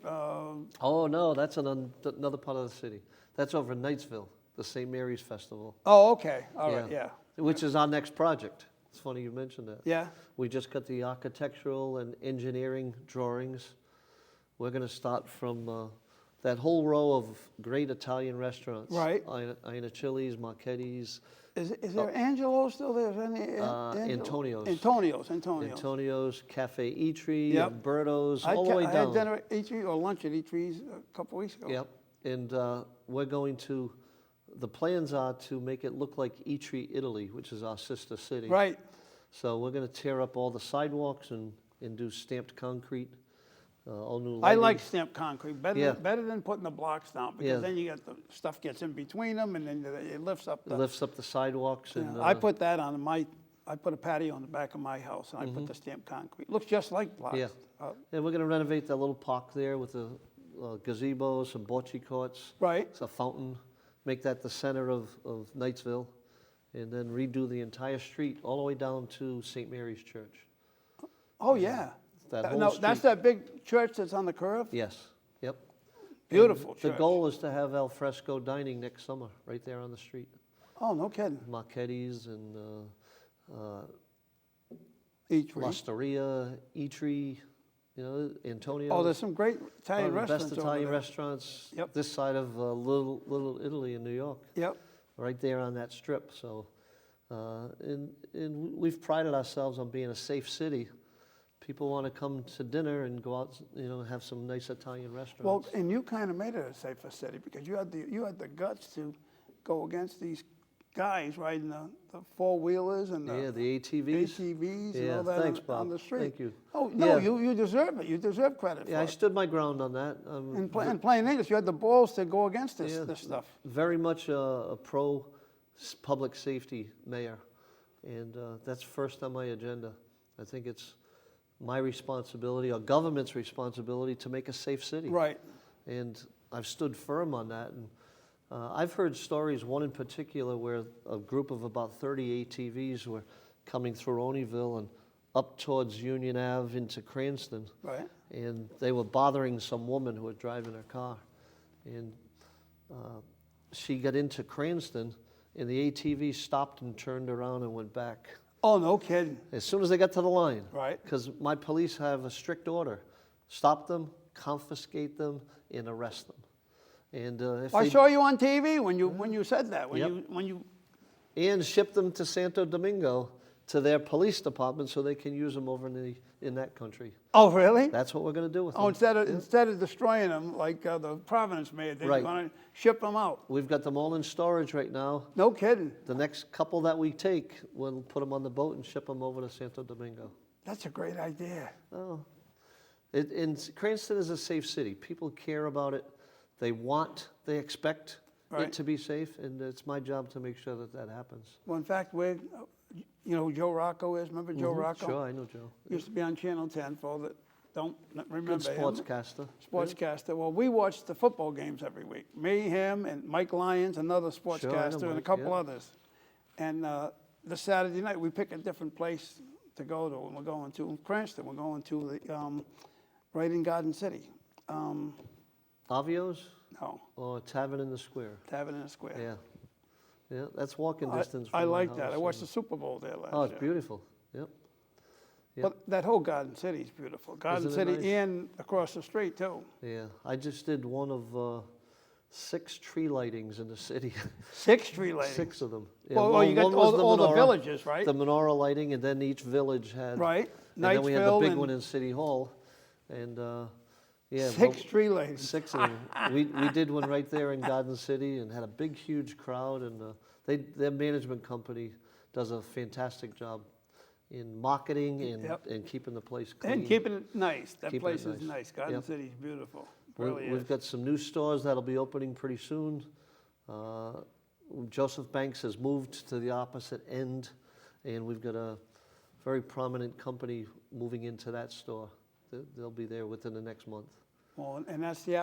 Oh, no, that's another part of the city. That's over in Knightsville, the St. Mary's Festival. Oh, okay, all right, yeah. Which is our next project. It's funny you mentioned that. Yeah, We just got the architectural and engineering drawings. We're going to start from that whole row of great Italian restaurants. Right. Ina Chili's, Marchetti's, is there Angelo still there? Is there any, Antonio's. Antonio's. Cafe Eatery, Yep. Umberto's, I all the way had down. dinner at Eatery or lunch at Eatery's a couple weeks ago. Yep. And we're going to, the plans are to make it look like Eatery, Italy, which is our sister city. Right, So we're going to tear up all the sidewalks and do stamped concrete, all new I lighting. like stamped concrete, Yeah. better than putting the blocks down, Yeah. because then you get the stuff gets in between them, and then it lifts up It the. lifts up the sidewalks and. I put that on I put a patio on the back of my house, and I put the stamped concrete. Looks just like blocks. Mm-hmm. Yeah. And we're going to renovate that little park there with the gazebo, some bocce courts. Right, It's a fountain, make that the center of Knightsville, and then redo the entire street all the way down to St. Mary's Church. oh, yeah. That whole No, street. that's that big church that's on the curve? Yes, yep. Beautiful And church. The goal is to have al fresco dining next summer, right there on the street. Oh, no kidding. Marchetti's and Eatery. L'Osteria, Eatery, Antonio's. Oh, there's some great Italian One of the restaurants best over Italian there. restaurants Yep. this side of Little Italy in New York, Yep. right there on that strip. So, and we've prided ourselves on being a safe city. People want to come to dinner and go out, have some nice Italian Well, restaurants. and you kind of made it a safer city, because you had the guts to go against these guys riding the four-wheelers and Yeah, the the ATVs. ATVs and Yeah, all that thanks, on Bob. the street. Thank you. Oh, no, Yeah. you deserve it. You deserve credit Yeah, for I it. stood my ground on that. In plain English, you had the balls to go against this Yeah. stuff. Very much a pro public safety mayor, and that's first on my agenda. I think it's my responsibility or government's responsibility to make a safe city. Right. And I've stood firm on that. And I've heard stories, one in particular, where a group of about 30 ATVs were coming through Oneyville and up towards Union Ave into Cranston. Right. And they were bothering some woman who was driving her car. And she got into Cranston, and the ATV stopped and turned around and went back. Oh, no kidding. As soon as they got to the line. Right. Because my police have a strict order. Stop them, confiscate them, and arrest them. And if I they, saw you on TV when you said that. Yep. When you and ship them to Santo Domingo to their police department so they can use them over in that country. Oh, really? That's what we're going to do with Oh, them. instead of destroying them like the Providence made, they're Right. going to ship them out. We've got them all in storage right now. No kidding. The next couple that we take, we'll put them on the boat and ship them over to Santo Domingo. That's a great idea. Oh, and Cranston is a safe city. People care about it. They expect Right. it to be safe, and it's my job to make sure that that happens. Well, in fact, you know who Joe Rocco is? Remember Joe Rocco? Sure, I know Joe. Used to be on Channel 10 for all that don't remember Good him. sportscaster. Sportscaster. Well, we watched the football games every week. Me, him, and Mike Lyons, another Sure, I know sportscaster, and a Mike, couple yeah. others. And the Saturday night, we pick a different place to go to, and we're going to Cranston. We're going to the right in Garden City. Avio's No, or Tavern in the Square? Tavern in the Square. Yeah. Yeah, that's walking distance from I my like that. house, I watched the and- Super Bowl there last Oh, it's year. beautiful. Yep. Yep. But that whole Garden City is beautiful. Garden Isn't it City nice? and across the street, too. Yeah, I just did one of 6 tree lightings in the city. 6th Street Lane. 6 of them. Yeah, Well, you got one was all the menorah, villages, right? The menorah lighting, and then each village had. Right. And then we had the Knightsville big and one in City Hall, and yeah, 6th Street Lane. 6 of them. We did one right there in Garden City and had a big, huge crowd. And their management company does a fantastic job in marketing and, Yep. and keeping the place clean. And keeping it nice. That Keeping place it is nice. nice. Garden Yep. City's beautiful. We- Really We've is. got some new stores that'll be opening pretty soon. Joseph Banks has moved to the opposite end, and we've got a very prominent company moving into that store. They'll be there within the next month. Well, and that's the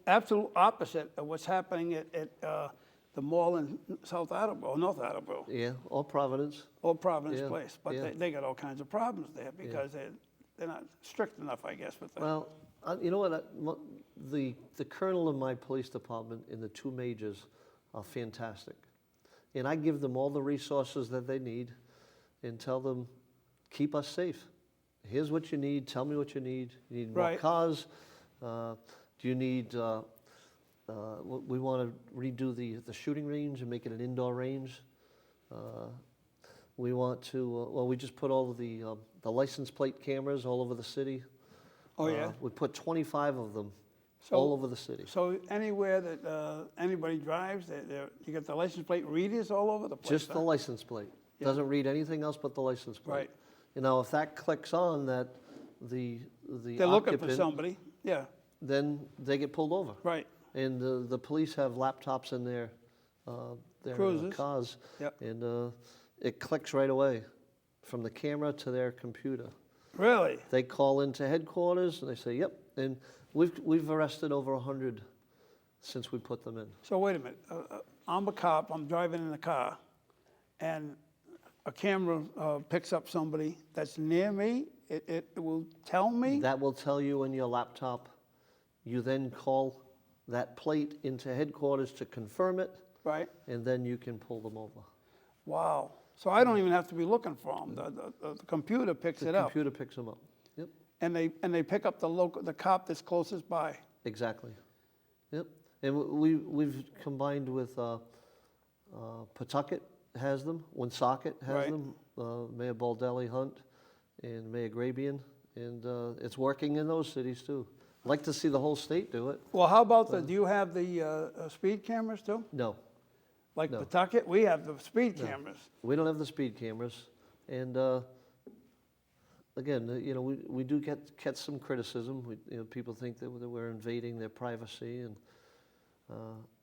absolute opposite of what's happening at the mall in South Attleboro, North Attleboro, Yeah, or Providence. or Providence Yeah, Place. But yeah. they got all kinds of problems there because they're not strict enough, I guess, with that. Well, you know what? The colonel in my police department and the 2 majors are fantastic. And I give them all the resources that they need and tell them, keep us safe. Here's what you need. Tell me what you need. You need more Right. cars. Do you need, we want to redo the shooting range and make it an indoor range. We want to, well, we just put all of the license plate cameras all over the city. Oh, yeah? We put 25 of them So- all over the city. So anywhere that anybody drives, you got the license plate readers all over the place. Just the huh? license plate. Yeah. Doesn't read anything else but the license plate. Right. You know, if that clicks on that the They're looking for occupant, somebody. Yeah, then they get pulled over. right. And the police have laptops in their Cruisers. cars. Yep. And it clicks right away from the camera to their computer. Really? They call into headquarters and they say, yep. And we've arrested over 100 since we put them in. So wait a minute. I'm a cop. I'm driving in a car, and a camera picks up somebody that's near me. It will tell me. That will tell you in your laptop. You then call that plate into headquarters to confirm it, Right. and then you can pull them over. Wow. So I don't even have to be looking for them. The computer picks The it up, computer picks them up. Yep, and they pick up the cop that's closest by. exactly. Yep. And we've combined with Pawtucket has them, Woonsocket has Right. them, Mayor Baldelli Hunt, and Mayor Grabian, and it's working in those cities too. I'd like to see the whole state do it. Well, how about do you have the speed cameras too? No, Like No. Pawtucket, we have the speed No. cameras. we don't have the speed cameras, and again, you know, we do get some criticism. People think that we're invading their privacy, and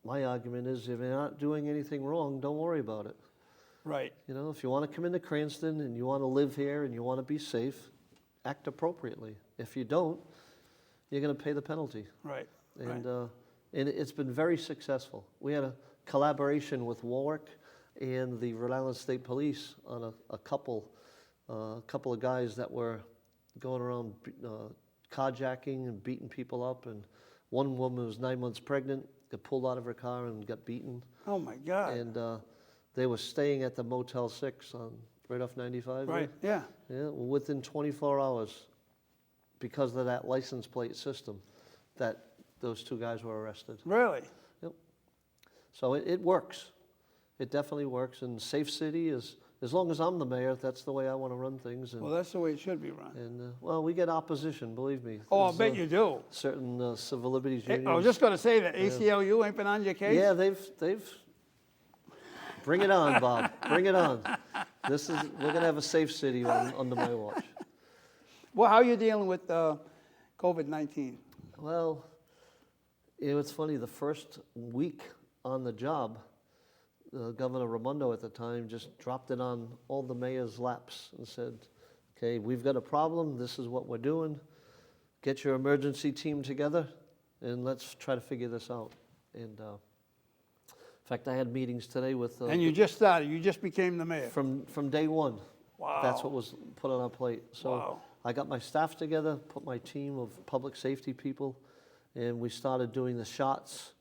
my argument is, if you're not doing anything wrong, don't worry about it. Right. You know, if you want to come into Cranston and you want to live here and you want to be safe, act appropriately. If you don't, you're going to pay the penalty. Right. And and it's been very successful. We had a collaboration with Warwick and the Rhode Island State Police on a couple of guys that were going around carjacking and beating people up. And one woman was 9 months pregnant, got pulled out of her car and got beaten. Oh my God. And they were staying at the Motel 6 on right off 95. Right. there. Yeah. Yeah. Well, within 24 hours, because of that license plate system, that those two guys were arrested. Really? Yep. So it works. It definitely works. And Safe City is, as long as I'm the mayor, that's the way I want to run things. And, Well, that's the way it should be run. and well, we get opposition, believe me. Oh, I There's, bet you do. certain civil liberties Hey, unions. I was just going to say that ACLU ain't been on your case. Yeah, they've. Bring it on, Bob. Bring it on. We're gonna have a Safe City under my watch. Well, how are you dealing with COVID-19? Well, it's funny. The first week on the job, Governor Raimondo at the time just dropped it on all the mayor's laps and said, "Okay, we've got a problem. This is what we're doing. Get your emergency team together, and let's try to figure this out." And in fact, I had meetings today with. And you just started. You just became the mayor. From day one. Wow. That's what was put on our plate. So Wow. I got my staff together, put my team of public safety people, and we started doing the shots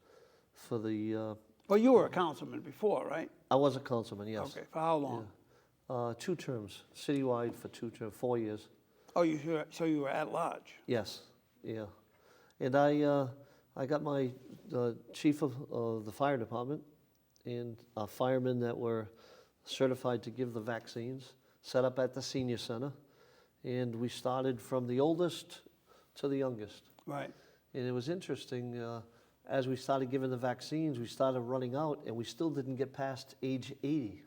for the. Well, you were a councilman before, right? I was a councilman, yes. Okay. For how long? 2 terms, citywide for 4 years. Oh, so you were at large. Yes, yeah. And I got my chief of the fire department and firemen that were certified to give the vaccines, set up at the senior center, and we started from the oldest to the youngest. Right. And it was interesting, as we started giving the vaccines, we started running out, and we still didn't get past age 80.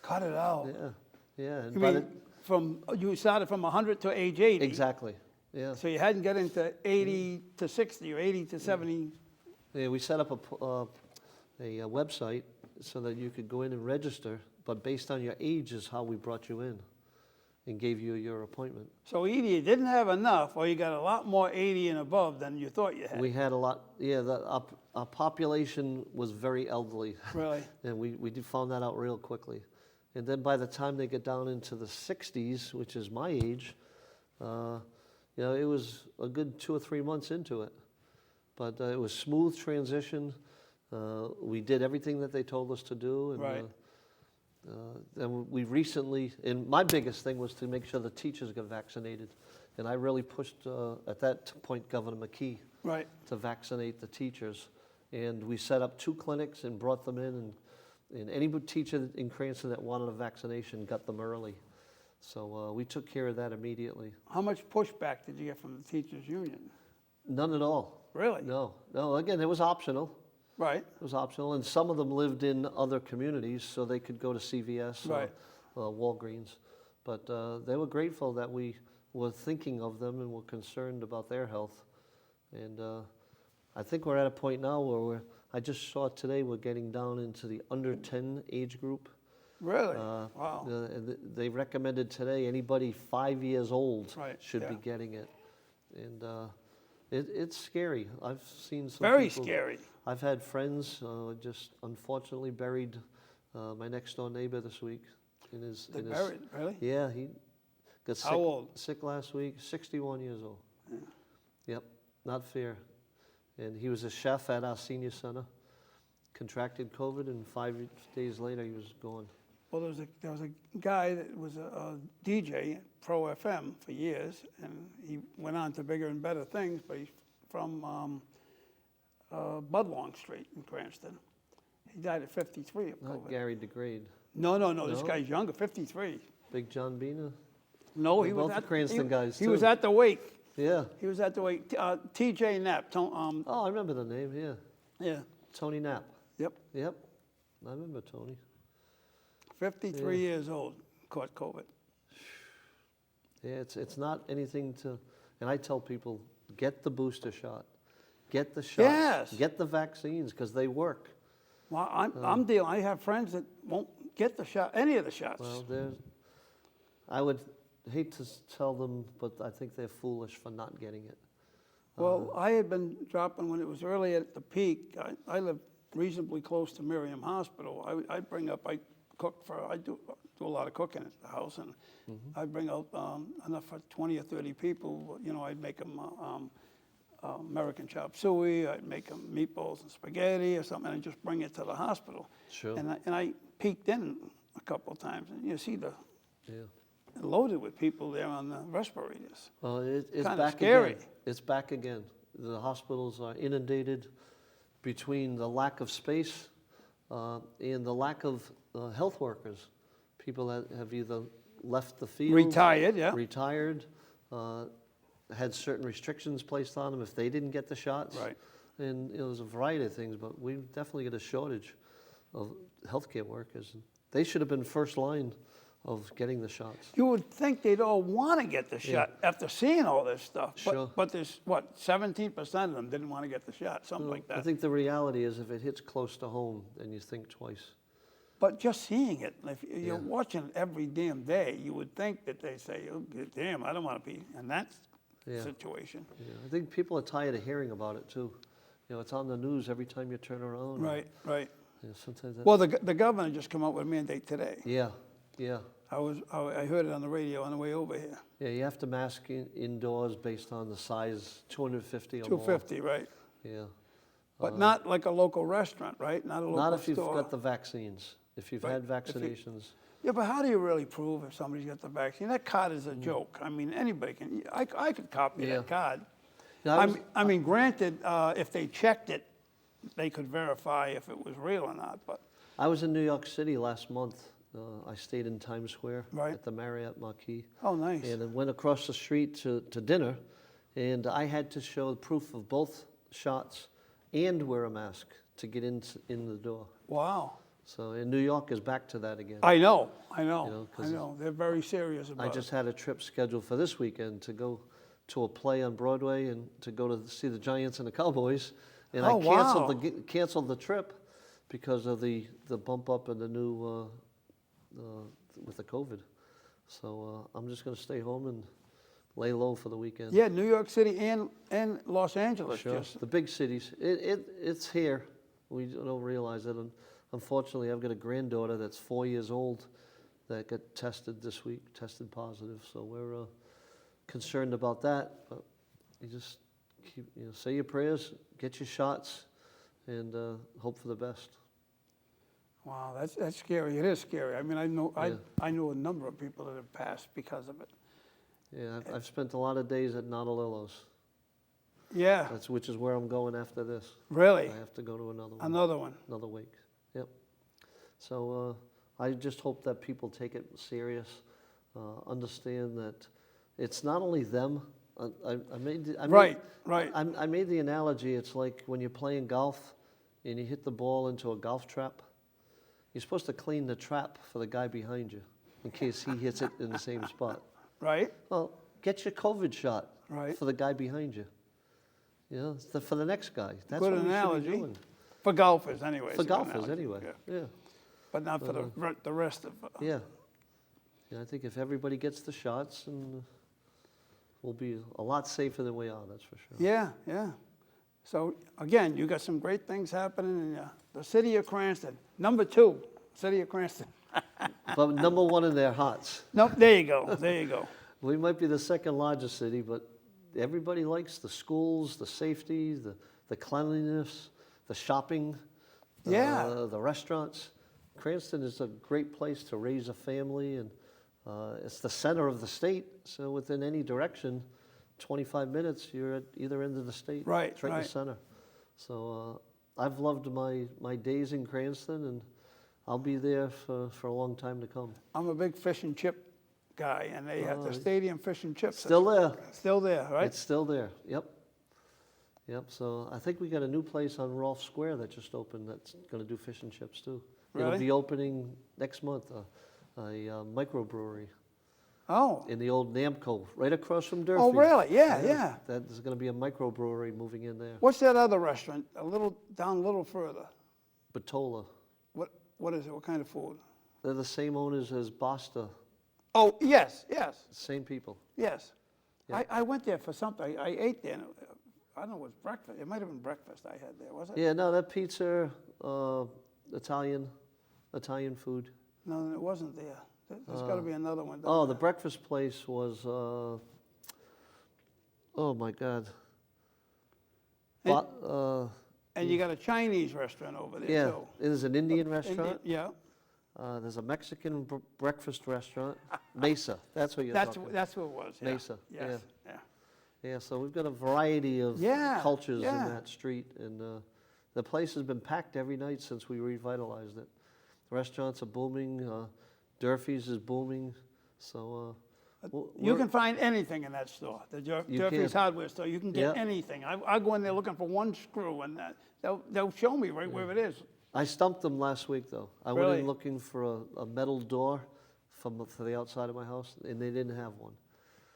Cut it out. Yeah, yeah. And You by mean you started from 100 to age 80. exactly, yeah. So you hadn't got into 80 to 60 or 80 to 70. Yeah, we set up a website so that you could go in and register, but based on your age is how we brought you in and gave you your appointment. So either you didn't have enough or you got a lot more 80 and above than you thought you had. We had a lot, yeah, our population was very elderly. Really? And we found that out real quickly. And then by the time they get down into the 60s, which is my age, it was a good 2 or 3 months into it. But it was smooth transition. We did everything that they told us to do. And, Right. And we recently, and my biggest thing was to make sure the teachers got vaccinated. And I really pushed, at that point, Governor McKee Right. to vaccinate the teachers. And we set up 2 clinics and brought them in. And any teacher in Cranston that wanted a vaccination got them early. So we took care of that immediately. How much pushback did you get from the teachers union? None at all. Really? No. Again, it was optional. Right. It was optional, and some of them lived in other communities, so they could go to CVS Right. or Walgreens. But they were grateful that we were thinking of them and were concerned about their health. And I think we're at a point now where I just saw today we're getting down into the under 10 age group. Really? Wow. They recommended today anybody 5 years old Right, should be yeah. getting it. And it's scary. I've seen some Very people- scary. I've had friends just unfortunately buried my next door neighbor this week. They buried, really? Yeah, he got sick, How old? sick last week, 61 years old. Yeah. Yep, not fair. And he was a chef at our senior center, contracted COVID, and 5 days later he was gone. Well, there was a guy that was a DJ at Pro FM for years, and he went on to bigger and better things, but he's from Budlong Street in Cranston. He died at 53 of Not COVID. Gary DeGrade. No, this No? guy's younger, 53. Big John Bina? No, They're he was both at the Cranston he, guys, He was too. at the wake. Yeah. He was at the wake. TJ Knapp. Oh, I remember the name, yeah. Yeah. Tony Knapp. Yep. Yep, I remember Tony. 53 Yeah. years old. Caught COVID. Yeah, it's not anything to, and I tell people, get the booster shot. Get the shots. Yes. Get the vaccines, because they work. Well, I'm dealing. I have friends that won't get the shot, any of the shots. Well, hate to tell them, but I think they're foolish for not getting it. Well, I had been dropping when it was early at the peak. I live reasonably close to Miriam Hospital. I do a lot of cooking at the house, and I bring out enough for 20 or 30 people. You know, I'd make them American chop suey. I'd make them meatballs and spaghetti or something, and just bring it to the hospital. Sure. And I peeked in a couple of times, and you see Yeah. loaded with people there on the respirators. Well, it's Kinda back scary. again. It's back again. The hospitals are inundated between the lack of space and the lack of health workers. People that have either left the field, Retired, yeah. retired, had certain restrictions placed on them if they didn't get the shots. Right. And it was a variety of things, but we definitely get a shortage of healthcare workers. They should have been first line of getting the shots. You would think they'd all want to get the shot after seeing all this stuff. Sure. But there's, 17% of them didn't want to get the shot, something like that. I think the reality is if it hits close to home, then you think twice. But just seeing it, if you're watching it every damn day, you would think that they say, oh, damn, I don't want to be in that situation. Yeah, I think people are tired of hearing about it too. You know, it's on the news every time you turn around. Right. Yeah, sometimes that, Well, the governor just came out with a mandate today. yeah. I heard it on the radio on the way over here. Yeah, you have to mask indoors based on the size, 250 or 250, right? more. Yeah. But not like a local restaurant, right? Not a local store. Not if you've got the vaccines. If you've had vaccinations. Yeah, but how do you really prove if somebody's got the vaccine? That card is a joke. I mean, anybody can. I could copy that card. Yeah, I mean, granted, if they checked it, they could verify if it was real or not. But I was in New York City last month. I stayed in Times Square Right. at the Marriott Marquis. oh, nice. And I went across the street to dinner, and I had to show proof of both shots and wear a mask to get in the door. Wow. So, and New York is back to that again. I know. You know, 'cause They're very serious about I just had a trip scheduled for this weekend to go to a play on Broadway and to go to see the Giants and the Cowboys, and Oh, I canceled the trip because of the bump up in the new with the COVID. So I'm just going to stay home and lay low for the weekend. Yeah, New York City and Los Angeles. Sure. Just The big cities. It's here. We don't realize it. And unfortunately, I've got a granddaughter that's 4 years old that got tested this week, tested positive. So we're concerned about that. But you just keep, say your prayers, get your shots, and hope for the best. Wow, that's scary. It is scary. I mean, I know a number of people that have passed because of it. Yeah, I've spent a lot of days at Nautilus. Yeah. Which is where I'm going after this. Really? I have to go to another one. Another one. Another week. Yep. So I just hope that people take it serious, understand that it's not only them. I made the analogy. It's like when you're playing golf and you hit the ball into a golf trap. You're supposed to clean the trap for the guy behind you in case he hits it in the same spot. Right. Well, get your COVID shot Right. for the guy behind you. For the next guy. That's Good what analogy. we should be doing. For golfers, anyway. For golfers, anyway. Yeah. But not for the rest of. Yeah. I think if everybody gets the shots, and we'll be a lot safer than we are. That's for sure. Yeah. So again, you got some great things happening in the city of Cranston. Number 2, city of Cranston. But number 1 in their hearts. Nope. There you go. We might be the second largest city, but everybody likes the schools, the safety, the cleanliness, the shopping, the restaurants. Cranston is a great place to raise a family, and it's the center of the state. So within any direction, 25 minutes, you're at either end of the state. Right, It's right in the center. So I've loved my days in Cranston, and I'll be there for a long time to come. I'm a big fish and chip guy, and they have the stadium fish and chips. Still there. Still there, right? It's still there. Yep. So I think we got a new place on Rolfe Square that just opened that's going to do fish and chips too. Really? It'll be opening next month, a microbrewery Oh. in the old Namco, right across from Durfee. Oh, really? Yeah. There's going to be a microbrewery moving in there. What's that other restaurant? A little further. Batola. What is it? What kind of food? They're the same owners as Basta Oh, yes, yes, Same people. yes. Yeah. I went there for something. I ate there. And I don't know, it was breakfast. It might have been breakfast I had there, was it? Yeah, no, that pizza, Italian food. No, it wasn't there. There's got to be another one. Oh, the breakfast place was, oh my God. And you got a Chinese restaurant over there, Yeah, too. it is an Indian restaurant. Yeah. There's a Mexican breakfast restaurant, Mesa. That's what you're talking about. That's what it was, yeah. Mesa, Yes, yeah. Yeah, so we've got a variety of Yeah, cultures yeah. in that street, and the place has been packed every night since we revitalized it. The restaurants are booming. Durfee's is booming. So You can find anything in that store, the You Durfee's can. Hardware store. You can get Yeah. anything. I go in there looking for one screw, and they'll show me right where it is. I stumped them last week, though. I went Really? in looking for a metal door for the outside of my house, and they didn't have one.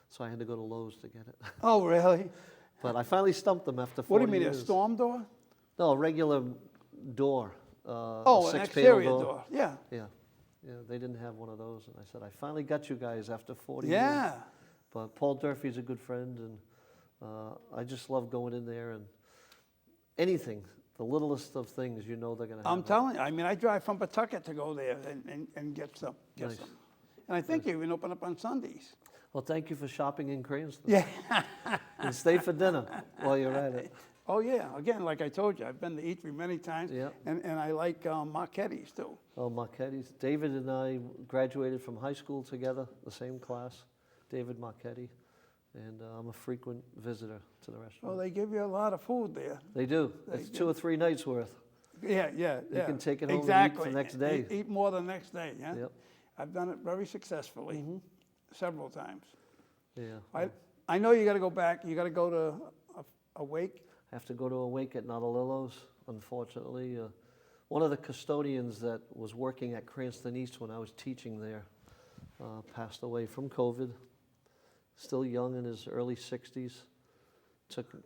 So I had to go to Lowe's to get it. Oh, really? But I finally stumped them after 40 What do you mean, years. a storm door? No, a regular door. Oh, an six-panel exterior door. Yeah. Yeah. Yeah, they didn't have one of those. And I said, I finally got you guys after 40 Yeah. years. But Paul Durfee's a good friend, and I just love going in there and anything, the littlest of things, you know they're going to have. I'm telling you, I mean, I drive from Pawtucket to go there and get some. Nice. And I think you even open up on Sundays. Well, thank you for shopping in Cranston. Yeah. And stay for dinner while you're at it. Oh, yeah. Again, like I told you, I've been to Eatery many times. Yeah. And I like Marchetti's, too. Oh, Marchetti's. David and I graduated from high school together, the same class, David Marchetti. And I'm a frequent visitor to the restaurant. Well, they give you a lot of food there. They do. It's 2 or 3 nights worth. Yeah, yeah, You yeah. can take it home and eat Exactly. the next day. Eat more the next day, yeah? Yep. I've done it very successfully, several times. Yeah. I know you got to go back. You got to go to a wake. I have to go to a wake at Nautilillo's, unfortunately. One of the custodians that was working at Cranston East when I was teaching there passed away from COVID. Still young, in his early 60s.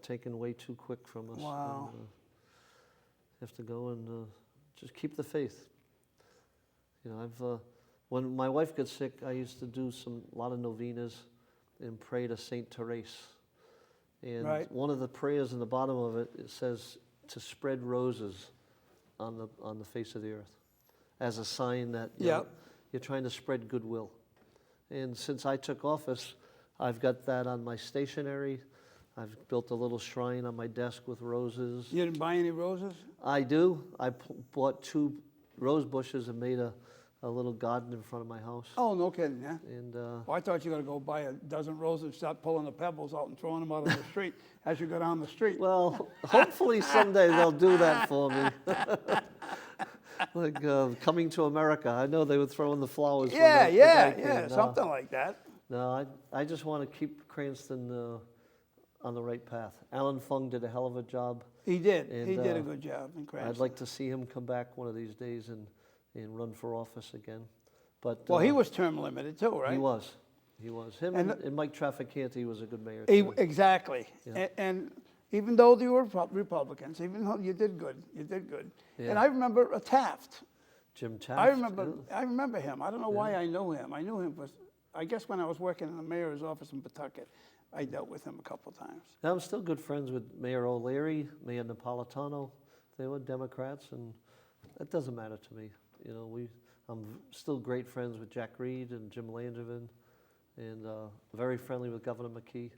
Taken way too quick from us. Wow. And, have to go and just keep the faith. You know, when my wife got sick, I used to do a lot of novenas and pray to Saint Therese. And Right. one of the prayers in the bottom of it, it says to spread roses on the face of the earth, as a sign that you're trying to spread goodwill. And since I took office, I've got that on my stationery. I've built a little shrine on my desk with roses. You didn't buy any roses? I do. I bought 2 rose bushes and made a little garden in front of my house. Oh, no kidding, yeah? And Well, I thought you were going to go buy a dozen roses and start pulling the pebbles out and throwing them out on the street as you go down the street. well, hopefully someday they'll do that for me. Like Coming to America. I know they were throwing the flowers. when Yeah, the yeah, guy yeah, came. something like that. No, I just want to keep Cranston on the right path. Alan Fung did a hell of a job. He did. And, He did a good job in Cranston. I'd like to see him come back one of these days and run for office again. But Well, he was term limited too, right? He was. He was. Him And and Mike Trafficante was a good mayor. He, too. exactly. Yeah. And even though they were Republicans, even though you did good, you did good. Yeah. And I remember Taft. Jim Taft. I remember him. I don't know why I know him. I knew him I guess when I was working in the mayor's office in Pawtucket, I dealt with him a couple times. And I'm still good friends with Mayor O'Leary, Mayor Napolitano. They were Democrats, and that doesn't matter to me. You know, I'm still great friends with Jack Reed and Jim Langevin, and very friendly with Governor McKee.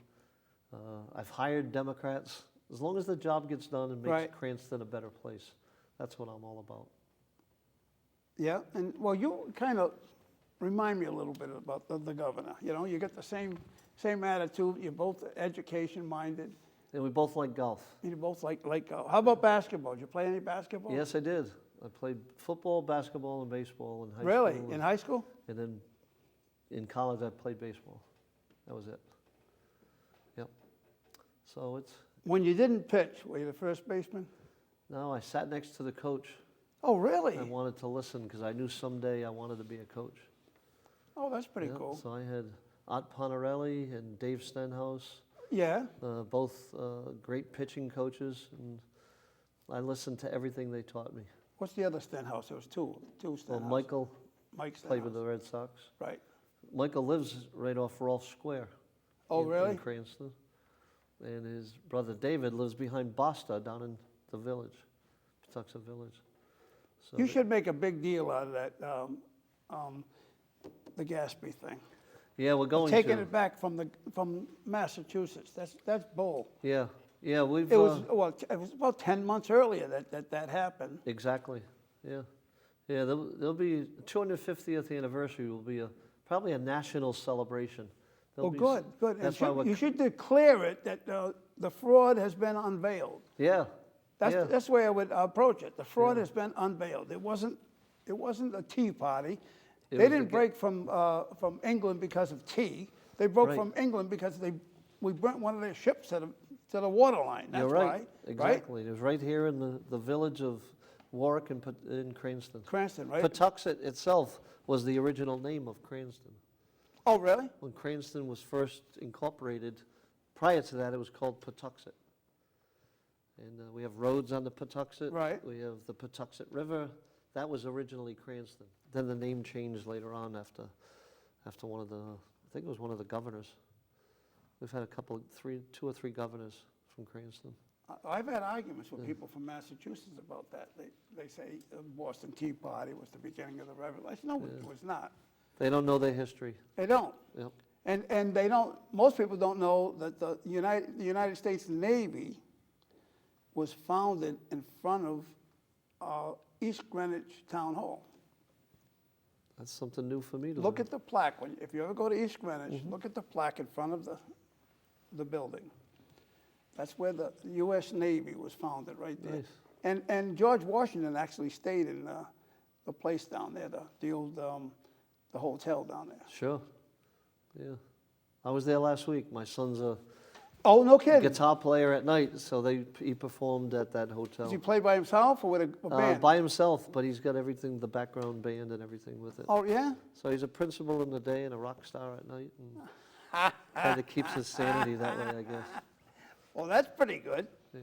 I've hired Democrats. As long as the job gets done and makes Right. Cranston a better place, that's what I'm all about. Yeah, and well, you kind of remind me a little bit about the governor. You know, you got the same attitude. You're both education-minded. And we both like golf. You both like golf. How about basketball? Did you play any basketball? Yes, I did. I played football, basketball, and baseball in high Really? school. In high school? And then in college, I played baseball. That was it. Yep. So it's, When you didn't pitch, were you the first baseman? no, I sat next to the coach. Oh, really? I wanted to listen because I knew someday I wanted to be a coach. Oh, that's pretty Yeah, cool. So I had Art Ponarelli and Dave Stenhouse, Yeah. both great pitching coaches, and I listened to everything they taught me. What's the other Stenhouse? There was two Well, Stenhouse. Michael Mike played with Stenhouse. the Red Sox. Right. Michael lives right off Rolfe Square. Oh, really? In Cranston. And his brother David lives behind Basta down in the village, Patuxent Village. So You should make a big deal out of that, the Gatsby thing. Yeah, we're going Taking to. it back from Massachusetts, that's bull. Yeah, yeah, we've. It was, it was about 10 months earlier that happened. Exactly, yeah. Yeah, there'll be, 250th anniversary will be probably a national celebration. Oh, good, good. And That's why we're. you should declare it that the fraud has been unveiled. Yeah, yeah. That's the way I would approach it. The fraud has been unveiled. It wasn't a tea party. It They was didn't break from England because of tea. They broke Right. from England because we burnt one of their ships to the waterline. That's You're right. why. Exactly. It was right here in the village of Warwick in Cranston. Cranston, right? Patuxent itself was the original name of Cranston. Oh, really? When Cranston was first incorporated, prior to that it was called Patuxent. And we have roads on the Patuxent. Right. We have the Patuxent River. That was originally Cranston. Then the name changed later on after one of the, I think it was one of the governors. We've had two or three governors from Cranston. I've had arguments with people from Massachusetts about that. They say the Boston Tea Party was the beginning of the Revitalization. No, it was not. They don't know their history. They don't. Yep. And they don't, most people don't know that the United States Navy was founded in front of East Greenwich Town Hall. That's something new for me to Look learn. at the plaque. If you ever go to East Greenwich, look at the plaque in front of the building. That's where the U.S. Navy was founded, right there. Nice. And George Washington actually stayed in the place down there, the old the hotel down there. Sure. Yeah. I was there last week. My son's a Oh, no kidding. guitar player at night, so he performed at that hotel. Does he play by himself or with a band? By himself, but he's got everything, the background band and everything with it. Oh, yeah? So he's a principal in the day and a rock star at night, and kind of keeps his sanity that way, I guess. Well, that's pretty good. Yeah.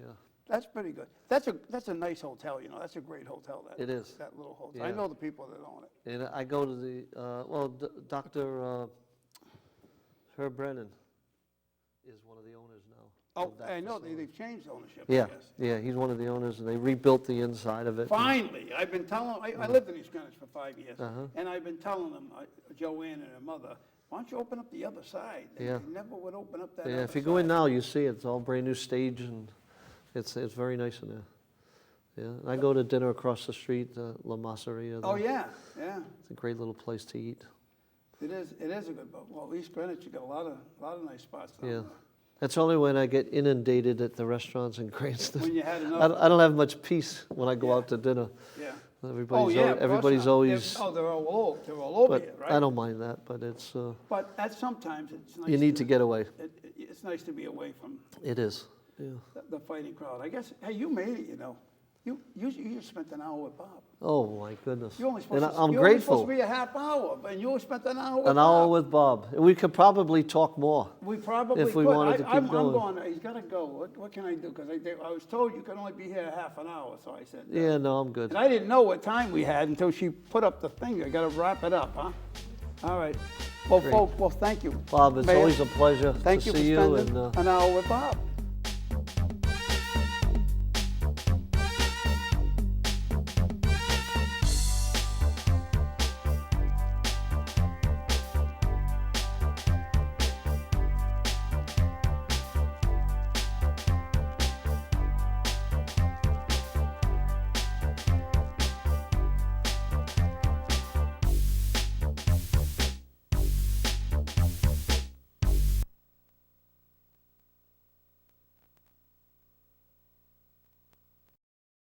That's pretty good. That's a nice hotel, you know. That's a great hotel. It is. That little hotel. I Yeah. know the people that own it. And I go to the, Dr. Herb Brennan is one of the owners now. Oh, of that I know facility. they've changed ownership. Yeah, I guess. yeah, he's one of the owners, and they rebuilt the inside of it. Finally, I've been telling. I lived in East Greenwich for 5 years, Uh-huh. and I've been telling them, Joanne and her mother, why don't you open up the other side? They Yeah. never would open up that. Yeah, other if you go in side. now, you see it's all brand new stage, and it's very nice in there. Yeah, and I go to dinner across the street, La Masseria. Oh yeah, yeah. It's a great little place to eat. It is a good book. Well, East Greenwich, you got a lot of nice spots down Yeah. there. That's only when I get inundated at the restaurants in Cranston. When you had I enough. don't have much peace when I go Yeah. out to dinner. Yeah. Everybody's, of course everybody's not. always, Oh, they're all over but you, right? I don't mind that, but it's, But sometimes it's nice. you need to get away. It's nice to be away from It is, yeah. the fighting crowd. I guess. Hey, you made it. You know. You just spent an hour with Bob. Oh, my goodness. You only And supposed to, I'm you only grateful. supposed to be a half hour, and you spent an hour with An Bob. hour with Bob. We could probably talk more. We probably if we could. wanted to keep I'm going. going. He's got to go. What can I do? Because I was told you can only be here half an hour, so I said. Yeah, no, I'm good. And I didn't know what time we had until she put up the thing. I got to wrap it up, huh? All right. Well, Great. folks, thank you. Bob, it's Mayor, always a pleasure Thank to you for see you. spending And an hour with Bob.